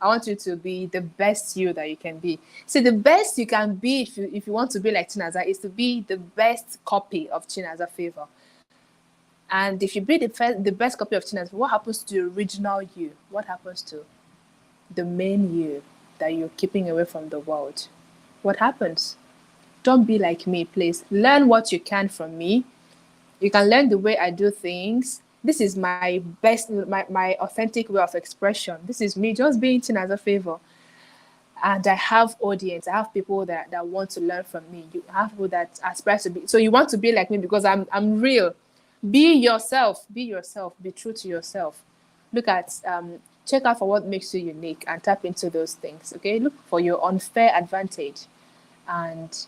I want you to be the best you that you can be. See, the best you can be if you want to be like Chinaza is to be the best copy of Chinaza Favour. And if you be the best copy of Chinaza, what happens to the original you? What happens to the main you that you're keeping away from the world? What happens? Don't be like me, please. Learn what you can from me. You can learn the way I do things. This is my best, my authentic way of expression. This is me just being Chinaza Favour. And I have audience. I have people that want to learn from me. You have people that aspire to be. So you want to be like me because I'm real. Be yourself. Be yourself. Be true to yourself. Look at check out for what makes you unique and tap into those things. Okay, look for your unfair advantage and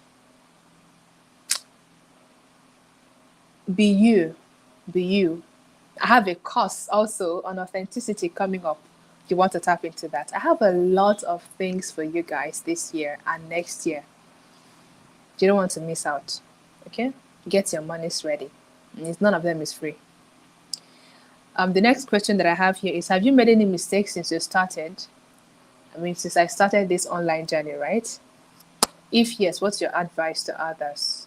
be you. Be you. I have a course also on authenticity coming up. If you want to tap into that, I have a lot of things for you guys this year and next year. You don't want to miss out. Okay, get your monies ready. None of them is free. The next question that I have here is: have you made any mistakes since you started? I mean, since I started this online journey, right? If yes, what's your advice to others?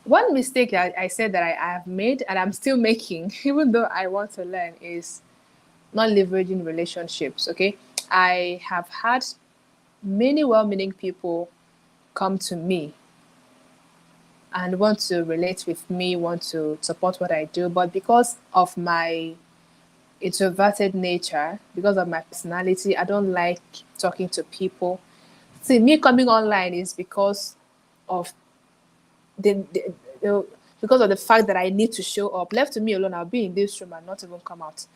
One mistake I said that I have made and I'm still making, even though I want to learn, is not leveraging relationships. Okay, I have had many well-meaning people come to me and want to relate with me, want to support what I do, but because of my introverted nature because of my personality. I don't like talking to people. See, me coming online is because of the because of the fact that I need to show up. Left to me alone, I'll be in this room and not even come out.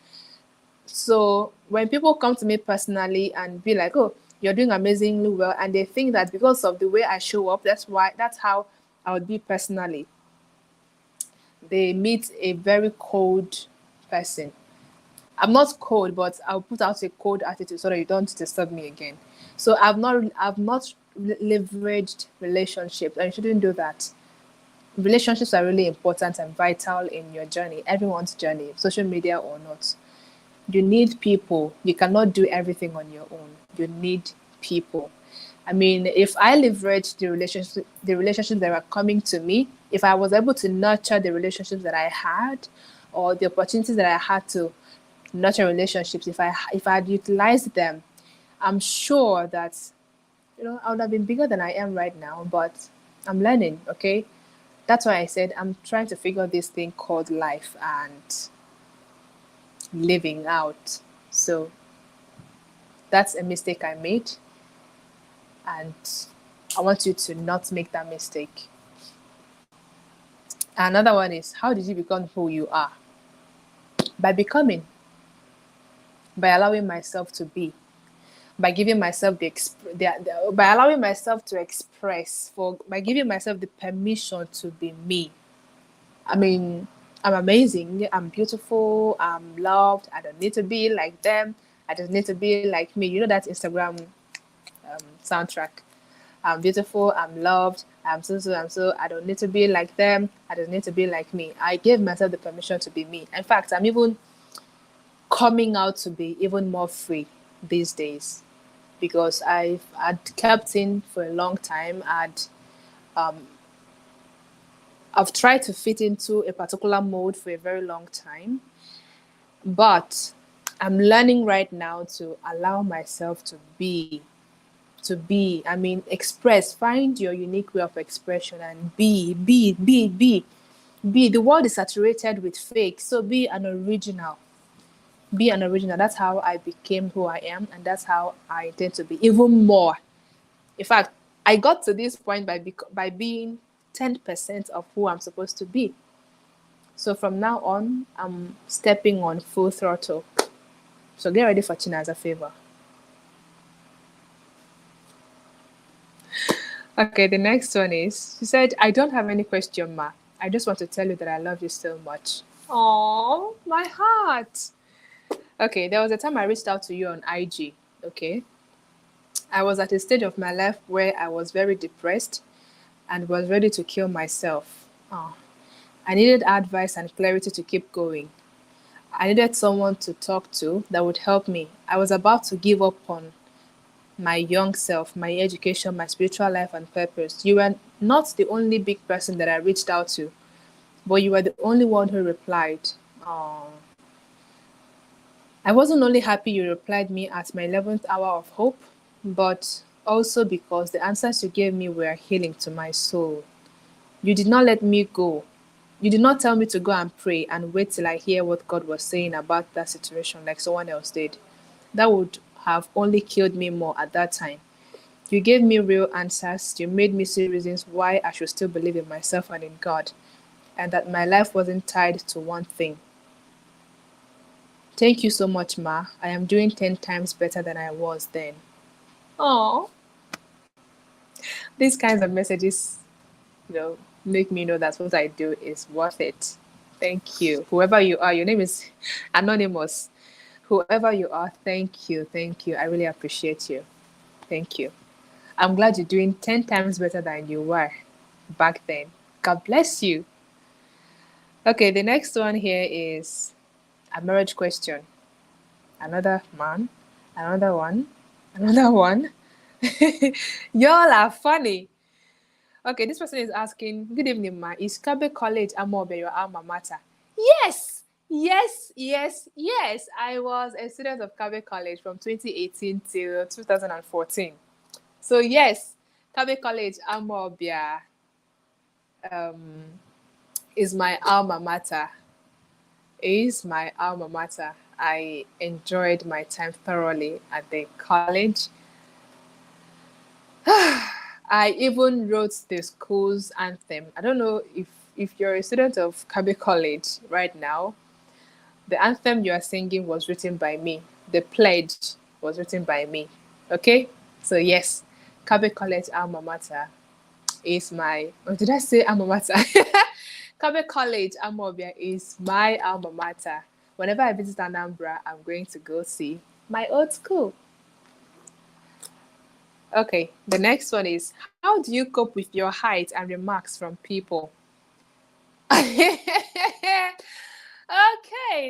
So when people come to me personally and be like, "Oh, you're doing amazingly well," and they think that because of the way I show up, that's how I would be personally. They meet a very cold person. I'm not cold, but I'll put out a cold attitude so that you don't disturb me again. So I've not leveraged relationships, and you shouldn't do that. Relationships are really important and vital in your journey, everyone's journey, social media or not. You need people. You cannot do everything on your own. You need people. I mean, if I leverage the relationships that are coming to me, if I was able to nurture the relationships that I had, or the opportunities that I had to nurture relationships, if I had utilized them, I'm sure that I would have been bigger than I am right now. But I'm learning. Okay, that's why I said I'm trying to figure this thing called life and living out. So that's a mistake I made, and I want you to not make that mistake. Another one is, how did you become who you are? By becoming, by allowing myself to be, by giving myself by allowing myself to express, by giving myself the permission to be me. I mean, I'm amazing, I'm beautiful, I'm loved. I don't need to be like them. I just need to be like me. You know that Instagram soundtrack. I'm beautiful, I'm loved, I'm so. I don't need to be like them. I just need to be like me. I gave myself the permission to be me. In fact, I'm even coming out to be even more free these days because I'd kept in for a long time. I've tried to fit into a particular mode for a very long time, but I'm learning right now to allow myself I mean, express, find your unique way of expression and be. The world is saturated with fake, so be an original. Be an original. That's how I became who I am, and that's how I intend to be even more. In fact, I got to this point by being 10% of who I'm supposed to be. So from now on, I'm stepping on full throttle. So get ready for Chinaza Favour. Okay, the next one is, she said, I don't have any question, Ma. I just want to tell you that I love you so much. Oh, my heart. Okay, there was a time I reached out to you on IG. Okay. I was at a stage of my life where I was very depressed and was ready to kill myself. Oh, I needed advice and clarity to keep going. I needed someone to talk to that would help me. I was about to give up on my young self, my education, my spiritual life, and purpose. You were not the only big person that I reached out to, but you were the only one who replied. Oh. I wasn't only happy you replied me at my 11th hour of hope, but also because the answers you gave me were healing to my soul. You did not let me go. You did not tell me to go and pray and wait till I hear what God was saying about that situation like someone else did. That would have only killed me more at that time. You gave me real answers. You made me see reasons why I should still believe in myself and in God, and that my life wasn't tied to one thing. Thank you so much, Ma. I am doing 10 times better than I was then. Oh, these kinds of messages, make me know that what I do is worth it. Thank you. Whoever you are, your name is Anonymous. Whoever you are, thank you. Thank you. I really appreciate you. Thank you. I'm glad you're doing 10 times better than you were back then. God bless you. Okay, the next one here is a marriage question. Another man, another one, another one. Y'all are funny. Okay, this person is asking, good evening, ma. Is Kabe College Amobe your alma mater? Yes, yes, yes, yes. I was a student of Kabe College from 2018 till 2014. So yes, Kabe College Amobia is my alma mater. Is my alma mater. I enjoyed my time thoroughly at the college. I even wrote the school's anthem. I don't know if you're a student of Kabe College right now, the anthem you are singing was written by me. The pledge was written by me. Okay? So yes, Kabe College alma mater is my, or did I say alma mater? Kabe College Amobia is my alma mater. Whenever I visit Anambra, I'm going to go see my old school. Okay, the next one is, how do you cope with your height and remarks from people? Okay,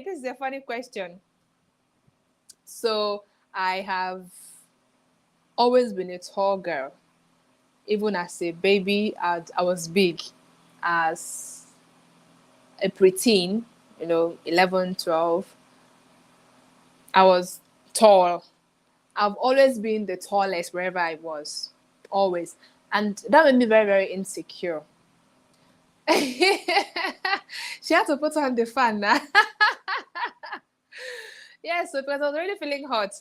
this is a funny question. So I have always been a tall girl. Even as a baby, I was big. As a preteen, 11, 12, I was tall. I've always been the tallest wherever I was. Always. And that made me very, very insecure. She had to put on the fan now. Yeah, so because I was already feeling hot.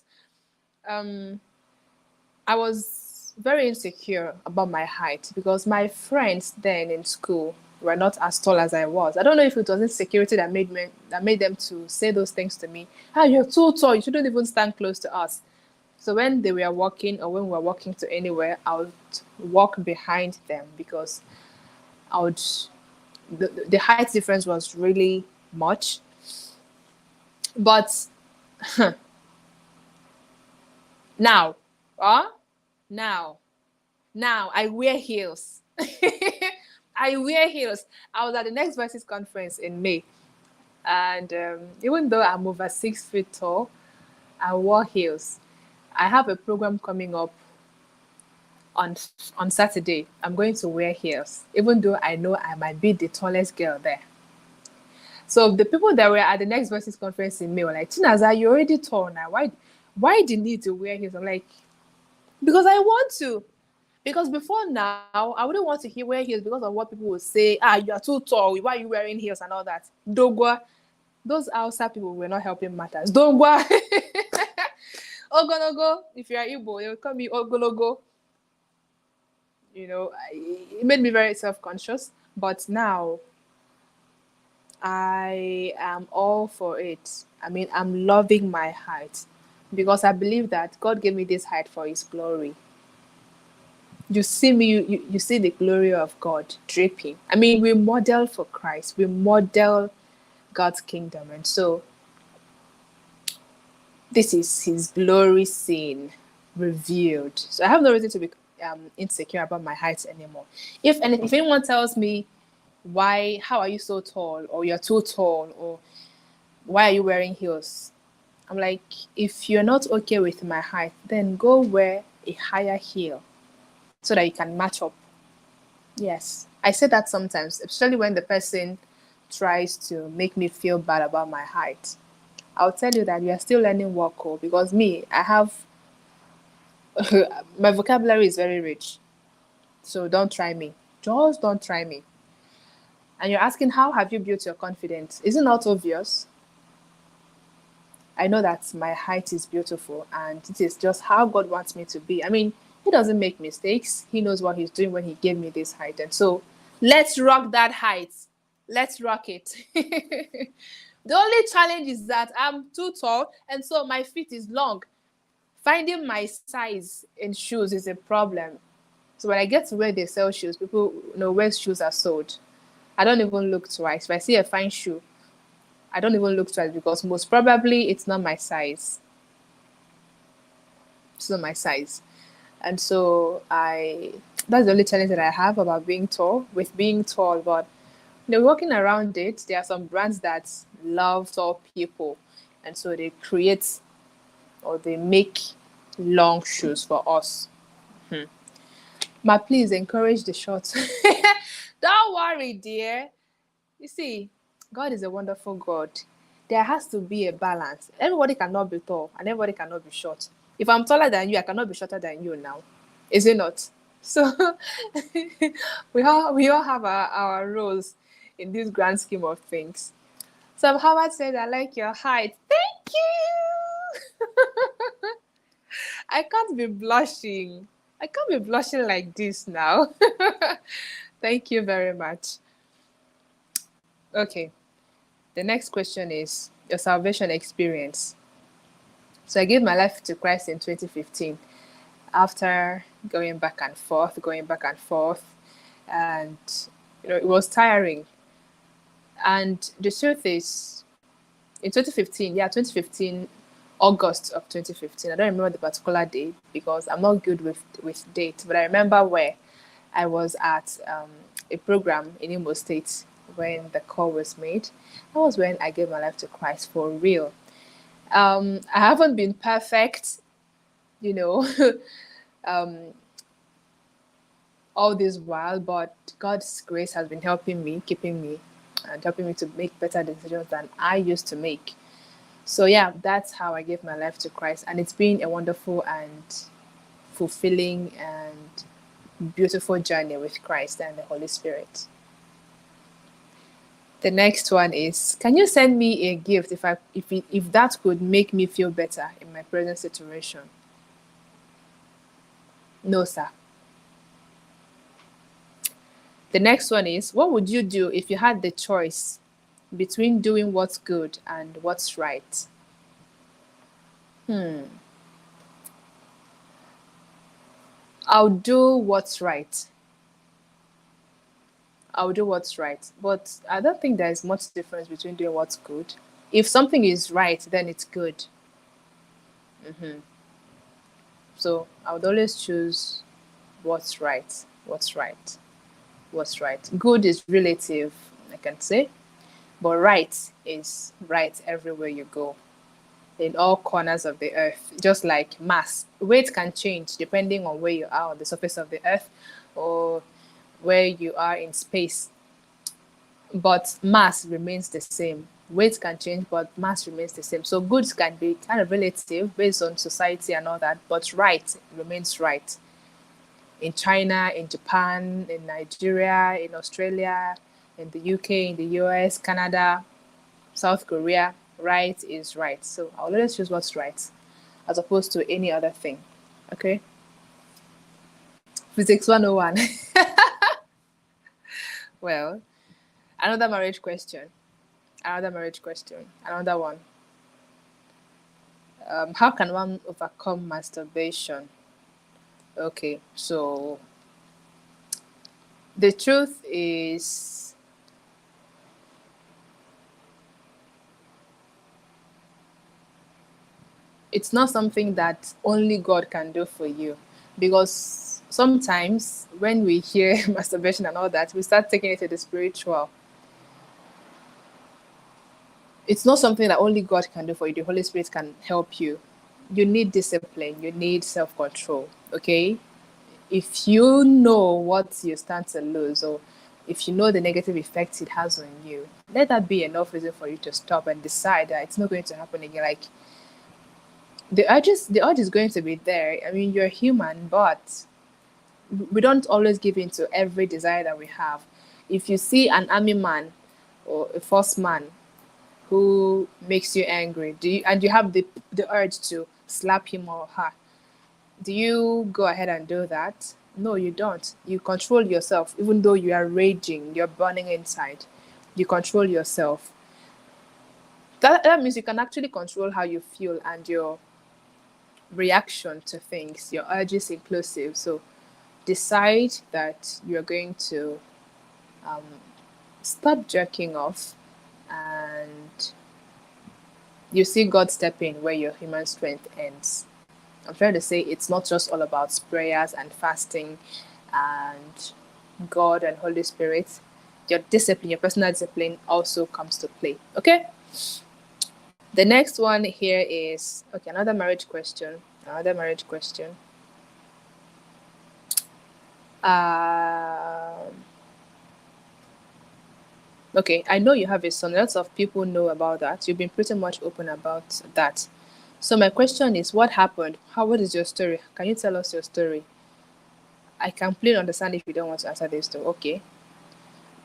Um, I was very insecure about my height because my friends then in school were not as tall as I was. I don't know if it was insecurity that made them to say those things to me. Ah, you're too tall. You shouldn't even stand close to us. So when they were walking or when we were walking to anywhere, I would walk behind them because I would the height difference was really much. But now, uh, now Now I wear heels. I wear heels. I was at the Next Voices conference in May, and even though I'm over 6 feet tall, I wore heels. I have a program coming up on on Saturday. I'm going to wear heels, even though I know I might be the tallest girl there. So the people that were at the Next Voices conference in May were like, "Chinaza, you're already tall now. Why do you need to wear heels?" I'm like, because I want to. Because before now, I wouldn't want to wear heels because of what people would say. Ah, you are too tall. Why are you wearing heels and all that? Dogwa. Those outside people were not helping matters. Dogwa. Ogonogo. If you are Igbo, they'll call me Ogonogo. It made me very self-conscious. But now, I am all for it. I mean, I'm loving my height because I believe that God gave me this height for His glory. You see me, you see the glory of God dripping. I mean, we model for Christ, we model God's kingdom. And so this is His glory seen, revealed. So I have no reason to be insecure about my height anymore. If anyone tells me, how are you so tall, or you're too tall, or why are you wearing heels? I'm like, if you're not okay with my height, then go wear a higher heel so that you can match up. Yes, I say that sometimes, especially when the person tries to make me feel bad about my height. I'll tell you that you are still learning Wako because me, I have my vocabulary is very rich. So don't try me. Just don't try me. And you're asking, how have you built your confidence? Isn't that obvious? I know that my height is beautiful and it is just how God wants me to be. I mean, He doesn't make mistakes. He knows what He's doing when He gave me this height. And so let's rock that height. Let's rock it. The only challenge is that I'm too tall and so my feet is long. Finding my size in shoes is a problem. So when I get to where they sell shoes, people know where shoes are sold. I don't even look twice. If I see a fine shoe, I don't even look twice because most probably it's not my size. It's not my size. And so that's the only challenge that I have about being tall, with being tall. But working around it, there are some brands that love tall people. And so they create or they make long shoes for us. Ma, please encourage the short. Don't worry, dear. You see, God is a wonderful God. There has to be a balance. Everybody cannot be tall and everybody cannot be short. If I'm taller than you, I cannot be shorter than you now. Is it not? So we all have our roles in this grand scheme of things. So Howard said, I like your height. Thank you. I can't be blushing. I can't be blushing like this now. Thank you very much. Okay. The next question is your salvation experience. So I gave my life to Christ in 2015 after going back and forth, and it was tiring. And the truth is, in 2015, yeah, 2015, August of 2015, I don't remember the particular date because I'm not good with date, but I remember where I was at a program in Imo State when the call was made. That was when I gave my life to Christ for real. I haven't been perfect, you know, all this while, but God's grace has been helping me, keeping me, and helping me to make better decisions than I used to make. So, yeah, that's how I gave my life to Christ. And it's been a wonderful and fulfilling and beautiful journey with Christ and the Holy Spirit. The next one is, can you send me a gift if that could make me feel better in my present situation? No, sir. The next one is, what would you do if you had the choice between doing what's good and what's right? I'll do what's right. I'll do what's right. But I don't think there is much difference between doing what's good. If something is right, then it's good. So I would always choose what's right. What's right. What's right. Good is relative, I can say. But right is right everywhere you go, in all corners of the earth. Just like mass, weight can change depending on where you are on the surface of the earth or where you are in space, but mass remains the same. Weight can change, but mass remains the same. So goods can be kind of relative based on society and all that, but right remains right. In China, in Japan, in Nigeria, in Australia, in the UK, in the US, Canada, South Korea, right is right. So I'll always choose what's right as opposed to any other thing. Okay? Physics 101. Well, another marriage question. Another marriage question. Another one. How can one overcome masturbation? Okay, so the truth is, it's not something that only God can do for you, because sometimes when we hear masturbation and all that, we start taking it to the spiritual. It's not something that only God can do for you. The Holy Spirit can help you. You need discipline, you need self control. Okay, if you know what you stand to lose, or if you know the negative effects it has on you, let that be enough reason for you to stop and decide that it's not going to happen again. Like, the urge is going to be there. I mean, you're human, but we don't always give in to every desire that we have. If you see an army man or a first man who makes you angry, and you have the urge to slap him or her, do you go ahead and do that? No, you don't. You control yourself, even though you are raging, you're burning inside. You control yourself. That means you can actually control how you feel and your reaction to things. Your urge is inclusive. So decide that you're going to stop jerking off, and you see God step in where your human strength ends. I'm trying to say it's not just all about prayers and fasting and God and Holy Spirit. Your discipline, your personal discipline also comes to play. Okay? The next one here is, okay, another marriage question. Another marriage question. Okay, I know you have a son. Lots of people know about that. You've been pretty much open about that. So my question is, what happened? What is your story? Can you tell us your story? I completely understand if you don't want to answer this though. Okay.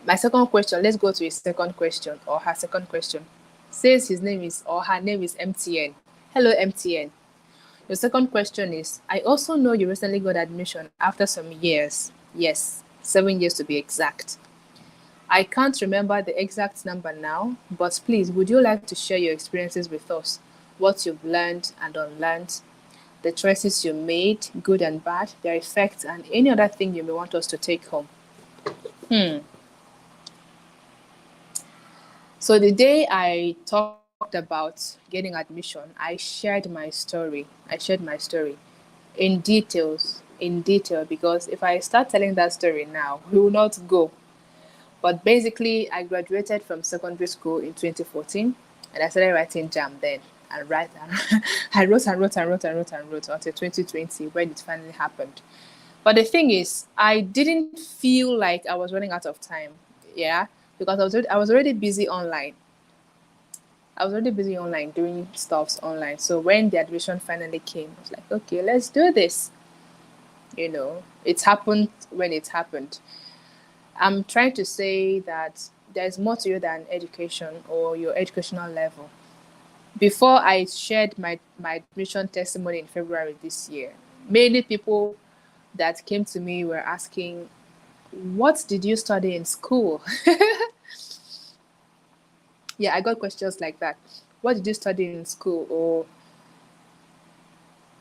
My second question, let's go to his second question or her second question. Says his name is or her name is MTN. Hello, MTN. Your second question is, I also know you recently got admission after some years. Yes, 7 years to be exact. I can't remember the exact number now, but please, would you like to share your experiences with us? What you've learned and unlearned, the choices you made, good and bad, their effects, and any other thing you may want us to take home. So the day I talked about getting admission, I shared my story. In details, because if I start telling that story now, we will not go. But basically, I graduated from secondary school in 2014, and I started writing jam then. And write, and I wrote until 2020 when it finally happened. But the thing is, I didn't feel like I was running out of time. Yeah, because I was already busy online. I was already busy online doing stuffs online. So when the admission finally came, I was like, okay, let's do this. It happened when it happened. I'm trying to say that there's more to you than education or your educational level. Before I shared my admission testimony in February this year, many people that came to me were asking, what did you study in school? Yeah, I got questions like that. What did you study in school? Or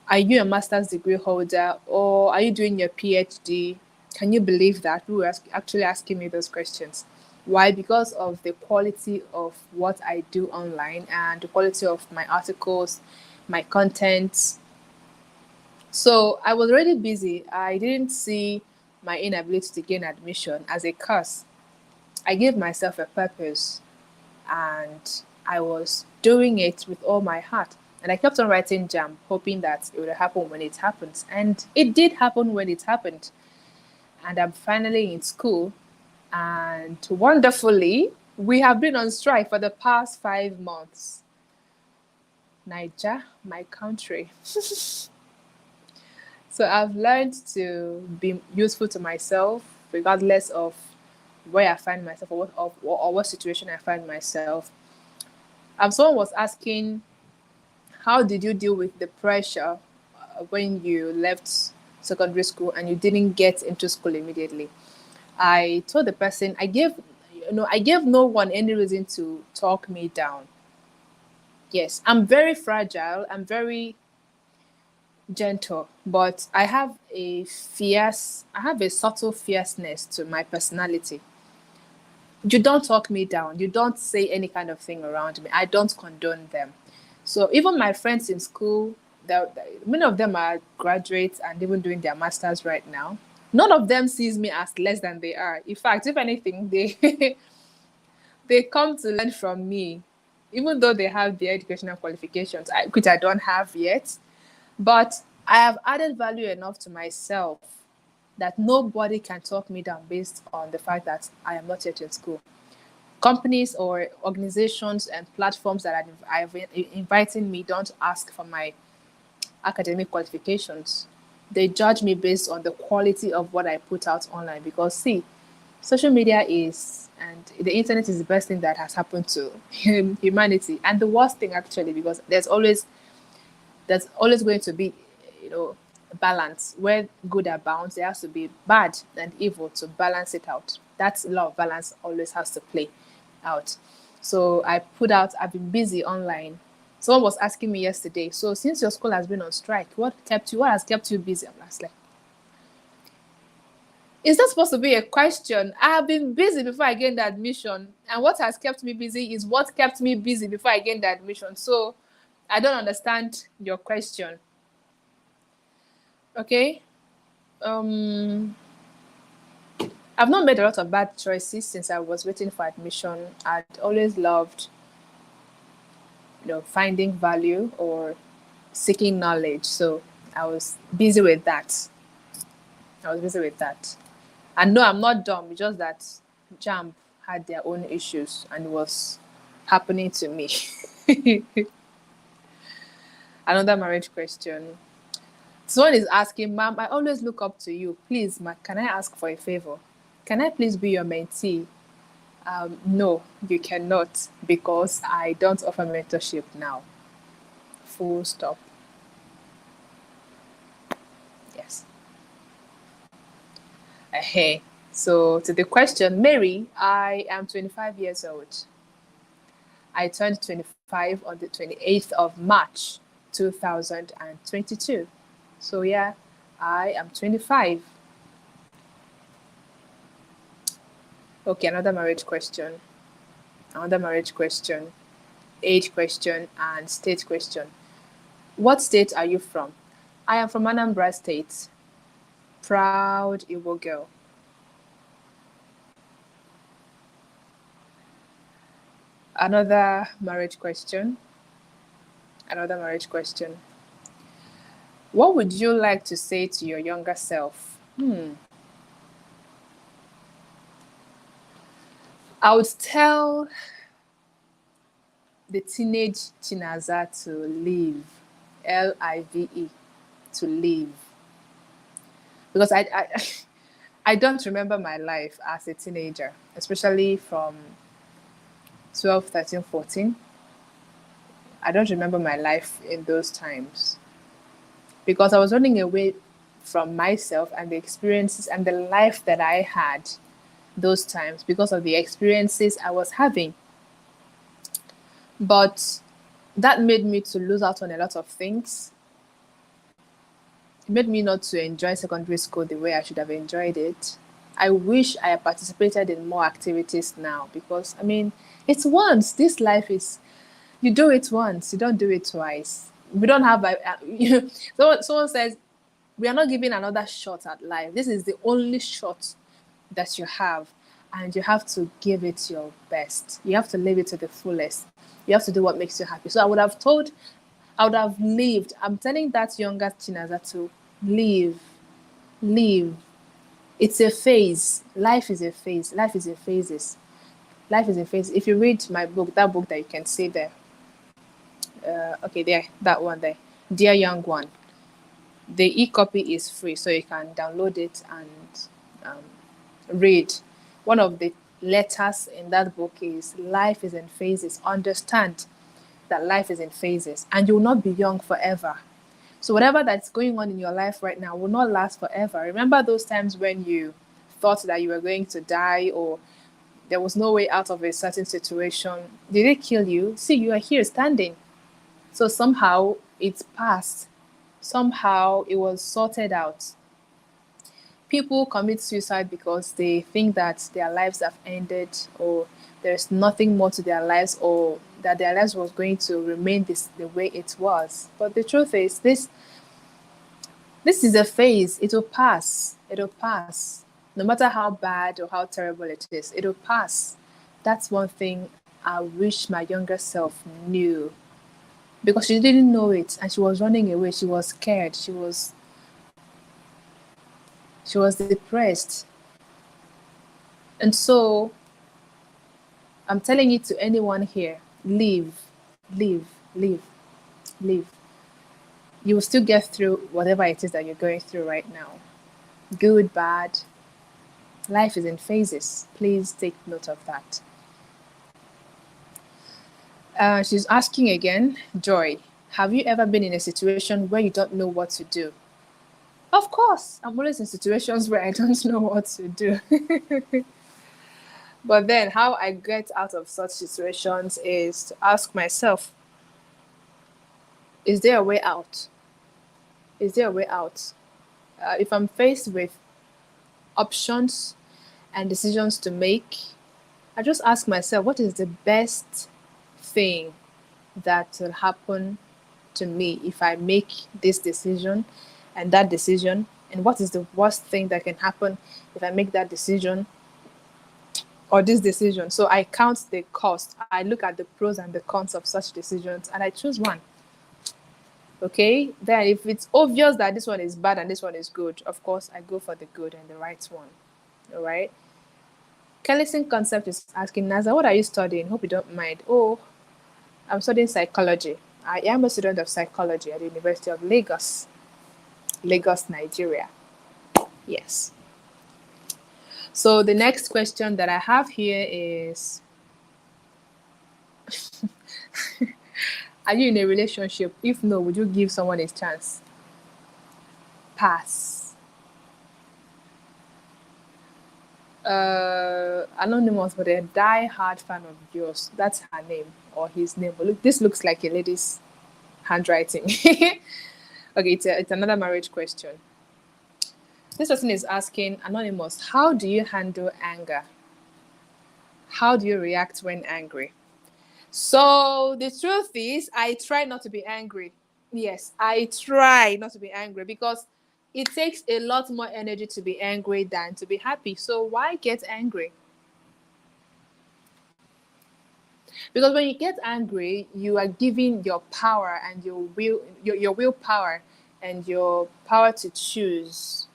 are you a master's degree holder? Or are you doing your PhD? Can you believe that? People were actually asking me those questions. Why? Because of the quality of what I do online and the quality of my articles, my content. So I was already busy. I didn't see my inability to gain admission as a curse. I gave myself a purpose and I was doing it with all my heart. And I kept on writing jam, hoping that it would happen when it happens. And it did happen when it happened. And I'm finally in school. And wonderfully, we have been on strike for the past 5 months. Niger, my country. So I've learned to be useful to myself, regardless of where I find myself or what situation I find myself. Someone was asking, how did you deal with the pressure when you left secondary school and you didn't get into school immediately? I told the person, I gave no one any reason to talk me down. Yes, I'm very fragile. I'm very gentle, but I have a subtle fierceness to my personality. You don't talk me down. You don't say any kind of thing around me. I don't condone them. So even my friends in school, many of them are graduates and even doing their masters right now. None of them sees me as less than they are. In fact, if anything, they they come to learn from me, even though they have the educational qualifications, which I don't have yet. But I have added value enough to myself that nobody can talk me down based on the fact that I am not yet in school. Companies or organizations and platforms that are inviting me don't ask for my academic qualifications. They judge me based on the quality of what I put out online because, see, social media and the internet is the best thing that has happened to humanity, and the worst thing actually, because there's always going to be, balance. Where good abounds, there has to be bad and evil to balance it out. That law of balance always has to play out. So I've been busy online. Someone was asking me yesterday, so since your school has been on strike, what has kept you busy? I'm like, is that supposed to be a question? I have been busy before I gained the admission, and what has kept me busy is what kept me busy before I gained the admission. So I don't understand your question. Okay. I've not made a lot of bad choices since I was waiting for admission. I'd always loved, finding value or seeking knowledge. So I was busy with that. And no, I'm not dumb. It's just that JAMB had their own issues and it was happening to me. Another marriage question. Someone is asking, Ma'am, I always look up to you. Please, can I ask for a favor? Can I please be your mentee? No, you cannot, because I don't offer mentorship now. Full stop. Yes. Hey. So to the question, Mary, I am 25 years old. I turned 25 on the 28th of March 2022. So yeah, I am 25. Okay, another marriage question. Another marriage question. Age question and state question. What state are you from? I am from Anambra State. Proud Igbo girl. Another marriage question. Another marriage question. What would you like to say to your younger self? I would tell the teenage Chinaza to live. Live. To live. Because I don't remember my life as a teenager, especially from 12, 13, 14. I don't remember my life in those times because I was running away from myself and the experiences and the life that I had those times because of the experiences I was having. But that made me to lose out on a lot of things. It made me not to enjoy secondary school the way I should have enjoyed it. I wish I had participated in more activities now because, I mean, it's once. This life is, you do it once, you don't do it twice. We don't have, someone says, we are not giving another shot at life. This is the only shot that you have, and you have to give it your best. You have to live it to the fullest. You have to do what makes you happy. So I would have lived. I'm telling that younger Chinaza to live, live. It's a phase. Life is a phase. Life is a phases. Life is a phase. If you read my book, that book that you can see there, okay, there, that one there, Dear Young One. The e-copy is free, so you can download it and read. One of the letters in that book is life is in phases. Understand that life is in phases and you will not be young forever. So whatever that's going on in your life right now will not last forever. Remember those times when you thought that you were going to die or there was no way out of a certain situation. Did it kill you? See, you are here standing. So somehow it's passed. Somehow it was sorted out. People commit suicide because they think that their lives have ended or there's nothing more to their lives or that their lives was going to remain the way it was. But the truth is this is a phase. It will pass. It will pass. No matter how bad or how terrible it is, it will pass. That's one thing I wish my younger self knew. Because she didn't know it and she was running away. She was scared. She was depressed. And so I'm telling it to anyone here, live, live, live, live. You will still get through whatever it is that you're going through right now. Good, bad. Life is in phases. Please take note of that. She's asking again, Joy, have you ever been in a situation where you don't know what to do? Of course, I'm always in situations where I don't know what to do. But then how I get out of such situations is to ask myself, is there a way out? Is there a way out? If I'm faced with options and decisions to make, I just ask myself, what is the best thing that will happen to me if I make this decision and that decision? And what is the worst thing that can happen if I make that decision or this decision? So I count the cost. I look at the pros and the cons of such decisions and I choose one. Okay, then if it's obvious that this one is bad and this one is good, of course I go for the good and the right one. All right. Kellison Concept is asking, Naza, what are you studying? Hope you don't mind. Oh, I'm studying psychology. I am a student of psychology at the University of Lagos, Nigeria. Yes. So the next question that I have here is, are you in a relationship? If no, would you give someone a chance? Pass. Anonymous, but a die-hard fan of yours. That's her name or his name. But look, this looks like a lady's handwriting. Okay, it's another marriage question. This person is asking, Anonymous, how do you handle anger? How do you react when angry? So the truth is, I try not to be angry. Yes, I try not to be angry because it takes a lot more energy to be angry than to be happy. So why get angry? Because when you get angry, you are giving your power and your willpower and your power to choose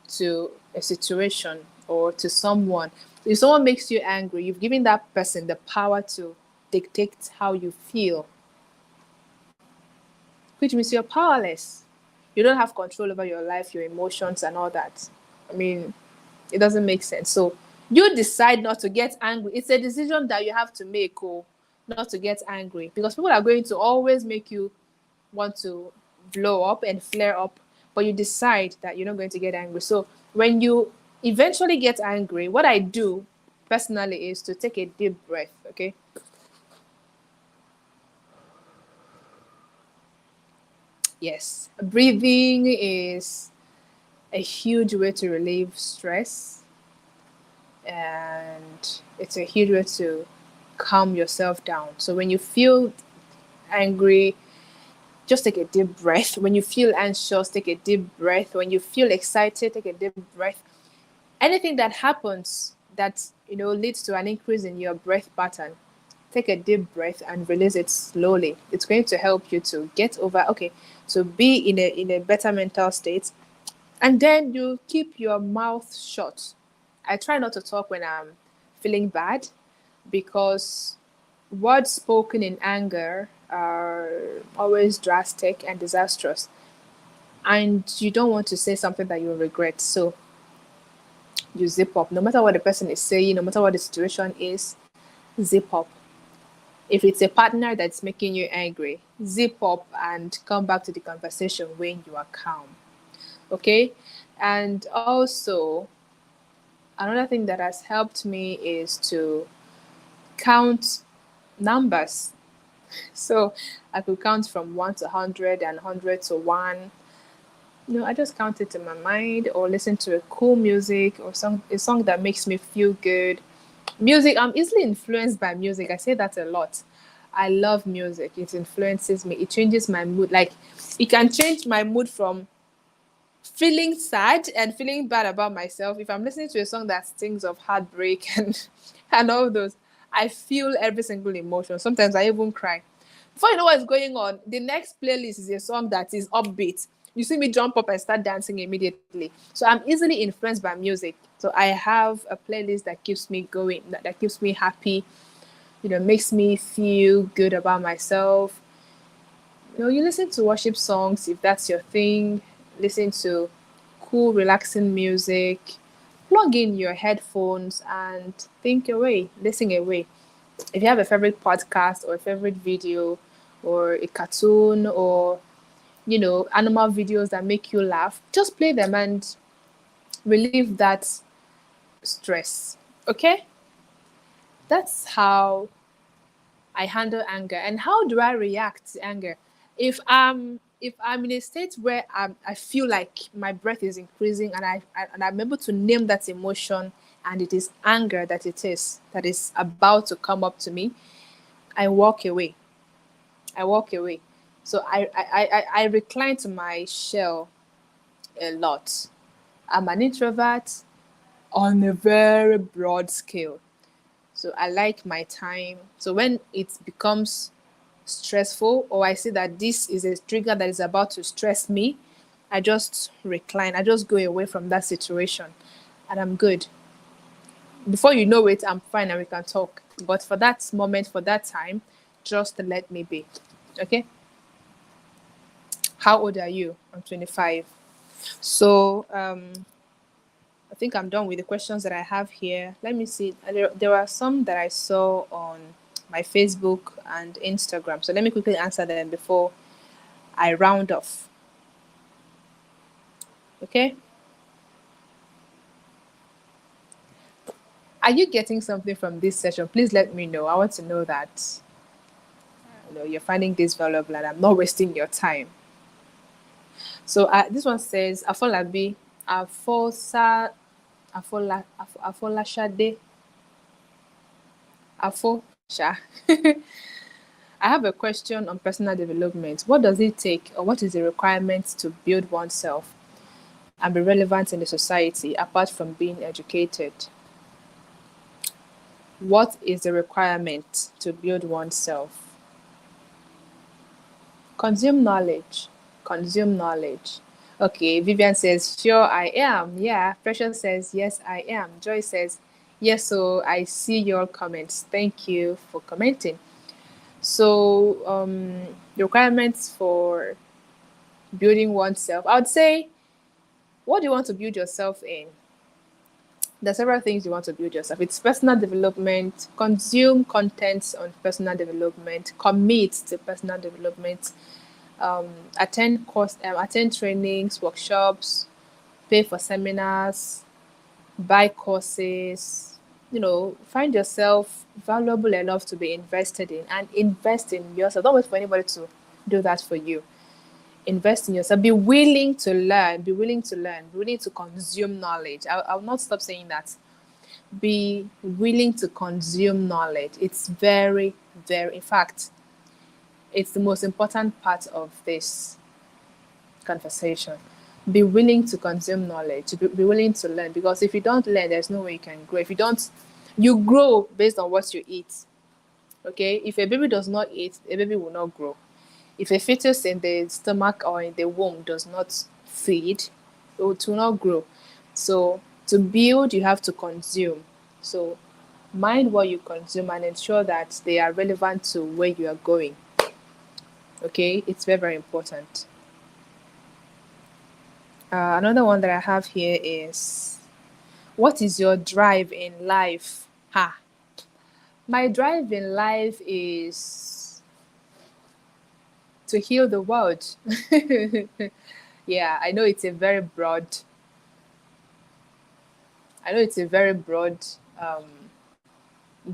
to a situation or to someone. If someone makes you angry, you've given that person the power to dictate how you feel, which means you're powerless. You don't have control over your life, your emotions, and all that. I mean, it doesn't make sense. So you decide not to get angry. It's a decision that you have to make, or not to get angry, because people are going to always make you want to blow up and flare up, but you decide that you're not going to get angry. So when you eventually get angry, what I do personally is to take a deep breath. Okay. Yes, breathing is a huge way to relieve stress, and it's a huge way to calm yourself down. So when you feel angry, just take a deep breath. When you feel anxious, take a deep breath. When you feel excited, take a deep breath. Anything that happens that leads to an increase in your breath pattern, take a deep breath and release it slowly. It's going to help you to get over, okay, to be in a better mental state. And then you keep your mouth shut. I try not to talk when I'm feeling bad, because words spoken in anger are always drastic and disastrous. And you don't want to say something that you'll regret. So you zip up. No matter what the person is saying, no matter what the situation is, zip up. If it's a partner that's making you angry, zip up and come back to the conversation when you are calm. Okay? And also, another thing that has helped me is to count numbers. So I could count from 1 to 100 and 100 to 1. I just count it in my mind, or listen to a cool music or a song that makes me feel good. Music, I'm easily influenced by music. I say that a lot. I love music. It influences me. It changes my mood. Like, it can change my mood from feeling sad and feeling bad about myself. If I'm listening to a song that sings of heartbreak and all those, I feel every single emotion. Sometimes I even cry. Before you know what's going on, the next playlist is a song that is upbeat. You see me jump up and start dancing immediately. So I'm easily influenced by music. So I have a playlist that keeps me going, that keeps me happy, makes me feel good about myself. You listen to worship songs if that's your thing. Listen to cool, relaxing music. Plug in your headphones and think away, listen away. If you have a favorite podcast or a favorite video or a cartoon or animal videos that make you laugh, just play them and relieve that stress. Okay? That's how I handle anger. And how do I react to anger? If I'm in a state where I feel like my breath is increasing, and I'm able to name that emotion, and it is anger that is about to come up to me, I walk away. I walk away. So I recline to my shell a lot. I'm an introvert on a very broad scale. So I like my time. So when it becomes stressful, or I see that this is a trigger that is about to stress me, I just recline. I just go away from that situation and I'm good. Before you know it, I'm fine and we can talk. But for that moment, for that time, just let me be. Okay? How old are you? I'm 25. So think I'm done with the questions that I have here. Let me see. There are some that I saw on my Facebook and Instagram. So let me quickly answer them before I round off. Okay? Are you getting something from this session? Please let me know. I want to know that you're finding this valuable and I'm not wasting your time. So this one says Afolabi Afosa Afolashade Afosha. I have a question on personal development. What does it take, or what is the requirement to build oneself and be relevant in the society apart from being educated? What is the requirement to build oneself? Consume knowledge. Consume knowledge. Okay, Vivian says, sure, I am. Yeah. Precious says, yes, I am. Joy says, yes, so I see your comments. Thank you for commenting. So, the requirements for building oneself, I would say, what do you want to build yourself in? There are several things you want to build yourself. It's personal development, consume content on personal development, commit to personal development, attend trainings, workshops, pay for seminars, buy courses. Find yourself valuable enough to be invested in, and invest in yourself. Don't wait for anybody to do that for you. Invest in yourself. Be willing to learn. Be willing to learn. Be willing to consume knowledge. I'll not stop saying that. Be willing to consume knowledge. It's very, very, in fact, it's the most important part of this conversation. Be willing to consume knowledge. Be willing to learn, because if you don't learn, there's no way you can grow. If you don't, you grow based on what you eat. Okay? If a baby does not eat, a baby will not grow. If a fetus in the stomach or in the womb does not feed, it will not grow. So to build, you have to consume. So mind what you consume and ensure that they are relevant to where you are going. Okay, it's very, very important. Another one that I have here is, what is your drive in life? My drive in life is to heal the world. Yeah, I know it's a very broad.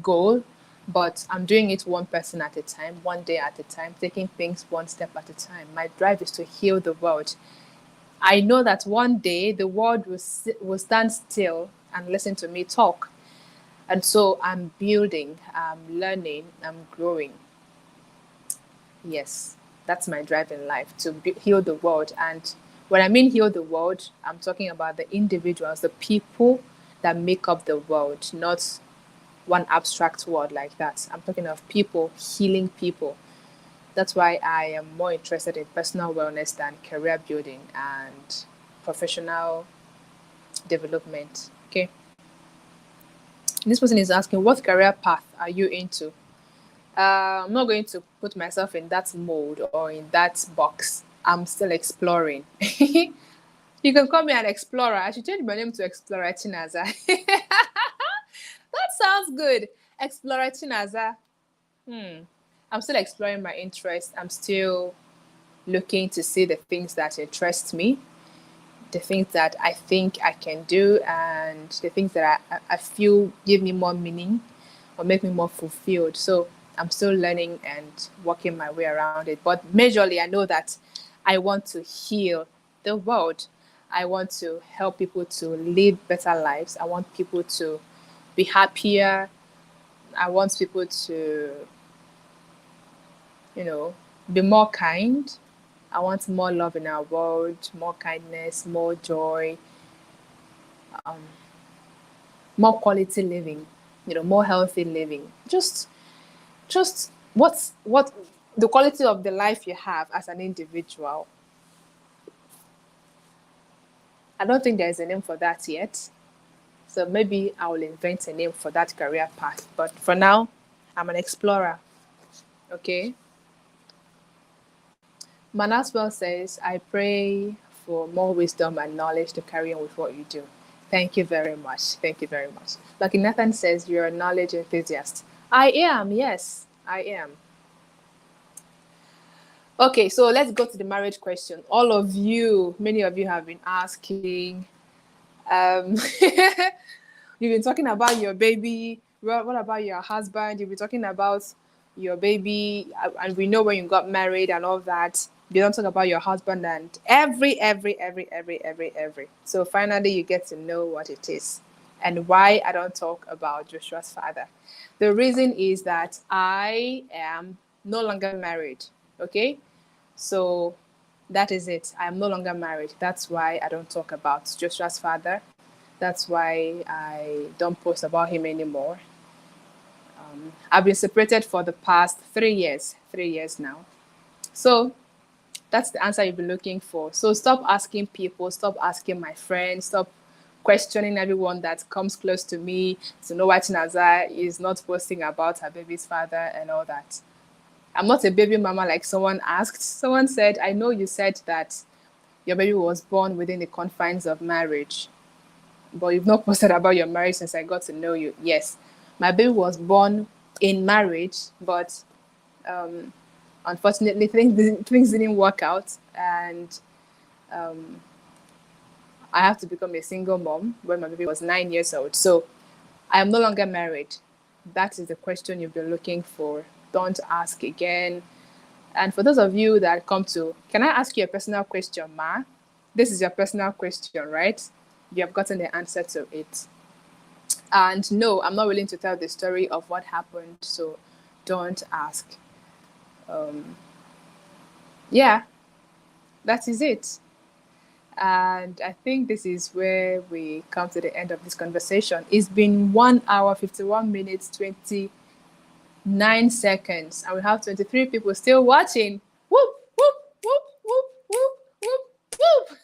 Goal, but I'm doing it one person at a time, one day at a time, taking things one step at a time. My drive is to heal the world. I know that one day the world will stand still and listen to me talk. And so I'm building, I'm learning, I'm growing. Yes, that's my drive in life, to heal the world. And when I mean heal the world, I'm talking about the individuals, the people that make up the world, not one abstract word like that. I'm talking of people, healing people. That's why I am more interested in personal wellness than career building and professional development. Okay. This person is asking, what career path are you into? I'm not going to put myself in that mold or in that box. I'm still exploring. You can call me an explorer. I should change my name to Explorer Chinaza. That sounds good. Explorer Chinaza. I'm still exploring my interests. I'm still looking to see the things that interest me, the things that I think I can do, and the things that I feel give me more meaning or make me more fulfilled. So I'm still learning and working my way around it. But majorly, I know that I want to heal the world. I want to help people to live better lives. I want people to be happier. I want people to, be more kind. I want more love in our world, more kindness, more joy, more quality living, more healthy living. Just what the quality of the life you have as an individual. I don't think there's a name for that yet. So maybe I will invent a name for that career path. But for now, I'm an explorer. Okay. Manaswell says, I pray for more wisdom and knowledge to carry on with what you do. Thank you very much. Thank you very much. Lucky Nathan says you're a knowledge enthusiast. I am, yes, I am. Okay, so let's go to the marriage question. All of you, many of you have been asking. You've been talking about your baby. What about your husband? You've been talking about your baby, and we know when you got married and all that. You don't talk about your husband and every. So finally, you get to know what it is and why I don't talk about Joshua's father. The reason is that I am no longer married. Okay, so that is it. I am no longer married. That's why I don't talk about Joshua's father. That's why I don't post about him anymore. I've been separated for the past 3 years, 3 years now. So that's the answer you've been looking for. So stop asking people, stop asking my friends, stop questioning everyone that comes close to me to know why Chinaza is not posting about her baby's father and all that. I'm not a baby mama like someone asked. Someone said, I know you said that your baby was born within the confines of marriage, but you've not posted about your marriage since I got to know you. Yes, my baby was born in marriage, but unfortunately, things didn't work out, and I have to become a single mom when my baby was 9 years old. So I am no longer married. That is the question you've been looking for. Don't ask again. And for those of you that come to, can I ask you a personal question, Ma? This is your personal question, right? You have gotten the answer to it. And no, I'm not willing to tell the story of what happened, so don't ask. Yeah, that is it. And I think this is where we come to the end of this conversation. It's been 1 hour, 51 minutes, 29 seconds, and we have 23 people still watching. Whoop, whoop, whoop, whoop, whoop, whoop, whoop.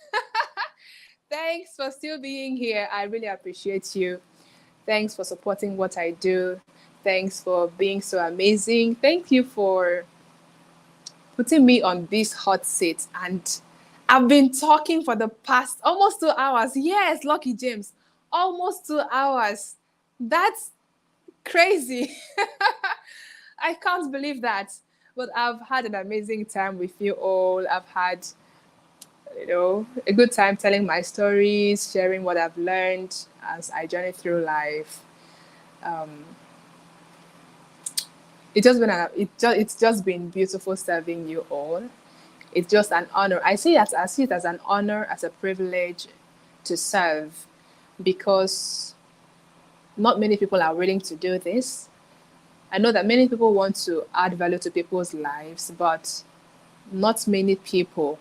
Thanks for still being here. I really appreciate you. Thanks for supporting what I do. Thanks for being so amazing. Thank you for putting me on this hot seat. And I've been talking for the past almost 2 hours. Yes, Lucky James, almost 2 hours. That's crazy. I can't believe that. But I've had an amazing time with you all. I've had, a good time telling my stories, sharing what I've learned as I journey through life. It's just been beautiful serving you all. It's just an honor. I see it as an honor, as a privilege to serve, because not many people are willing to do this. I know that many people want to add value to people's lives, but not many people,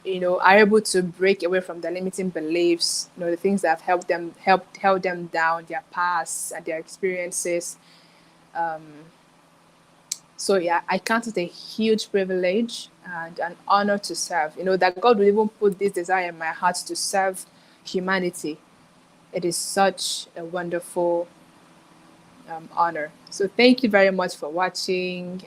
are able to break away from their limiting beliefs, the things that have held them down, their past and their experiences. So yeah, I count it a huge privilege and an honor to serve. That God will even put this desire in my heart to serve humanity. It is such a wonderful honor. So thank you very much for watching.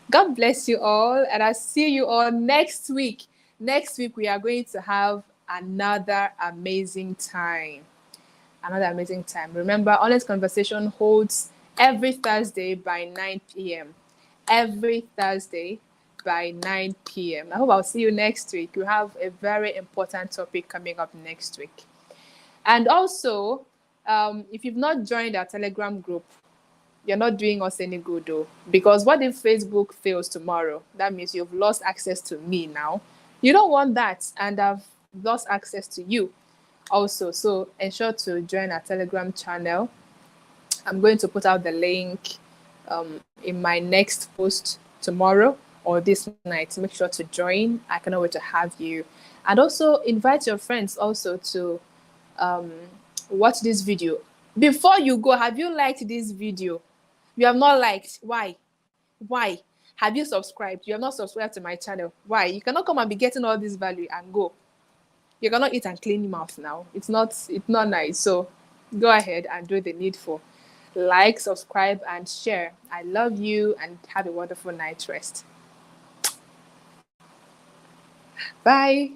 God bless you all, and I'll see you all next week. Next week, we are going to have another amazing time. Remember, Honest Conversation holds every Thursday by 9 p.m. Every Thursday by 9 p.m. I hope I'll see you next week. We have a very important topic coming up next week. And also, if you've not joined our Telegram group, you're not doing us any good though. Because what if Facebook fails tomorrow? That means you've lost access to me now. You don't want that, and I've lost access to you also. So ensure to join our Telegram channel. I'm going to put out the link in my next post tomorrow or this night. Make sure to join. I cannot wait to have you. And also invite your friends also to watch this video. Before you go, have you liked this video? You have not liked. Why? Have you subscribed? You have not subscribed to my channel. Why? You cannot come and be getting all this value and go. You cannot eat and clean your mouth now. It's not nice. So go ahead and do the needful. Like, subscribe, and share. I love you, and have a wonderful night rest. Bye.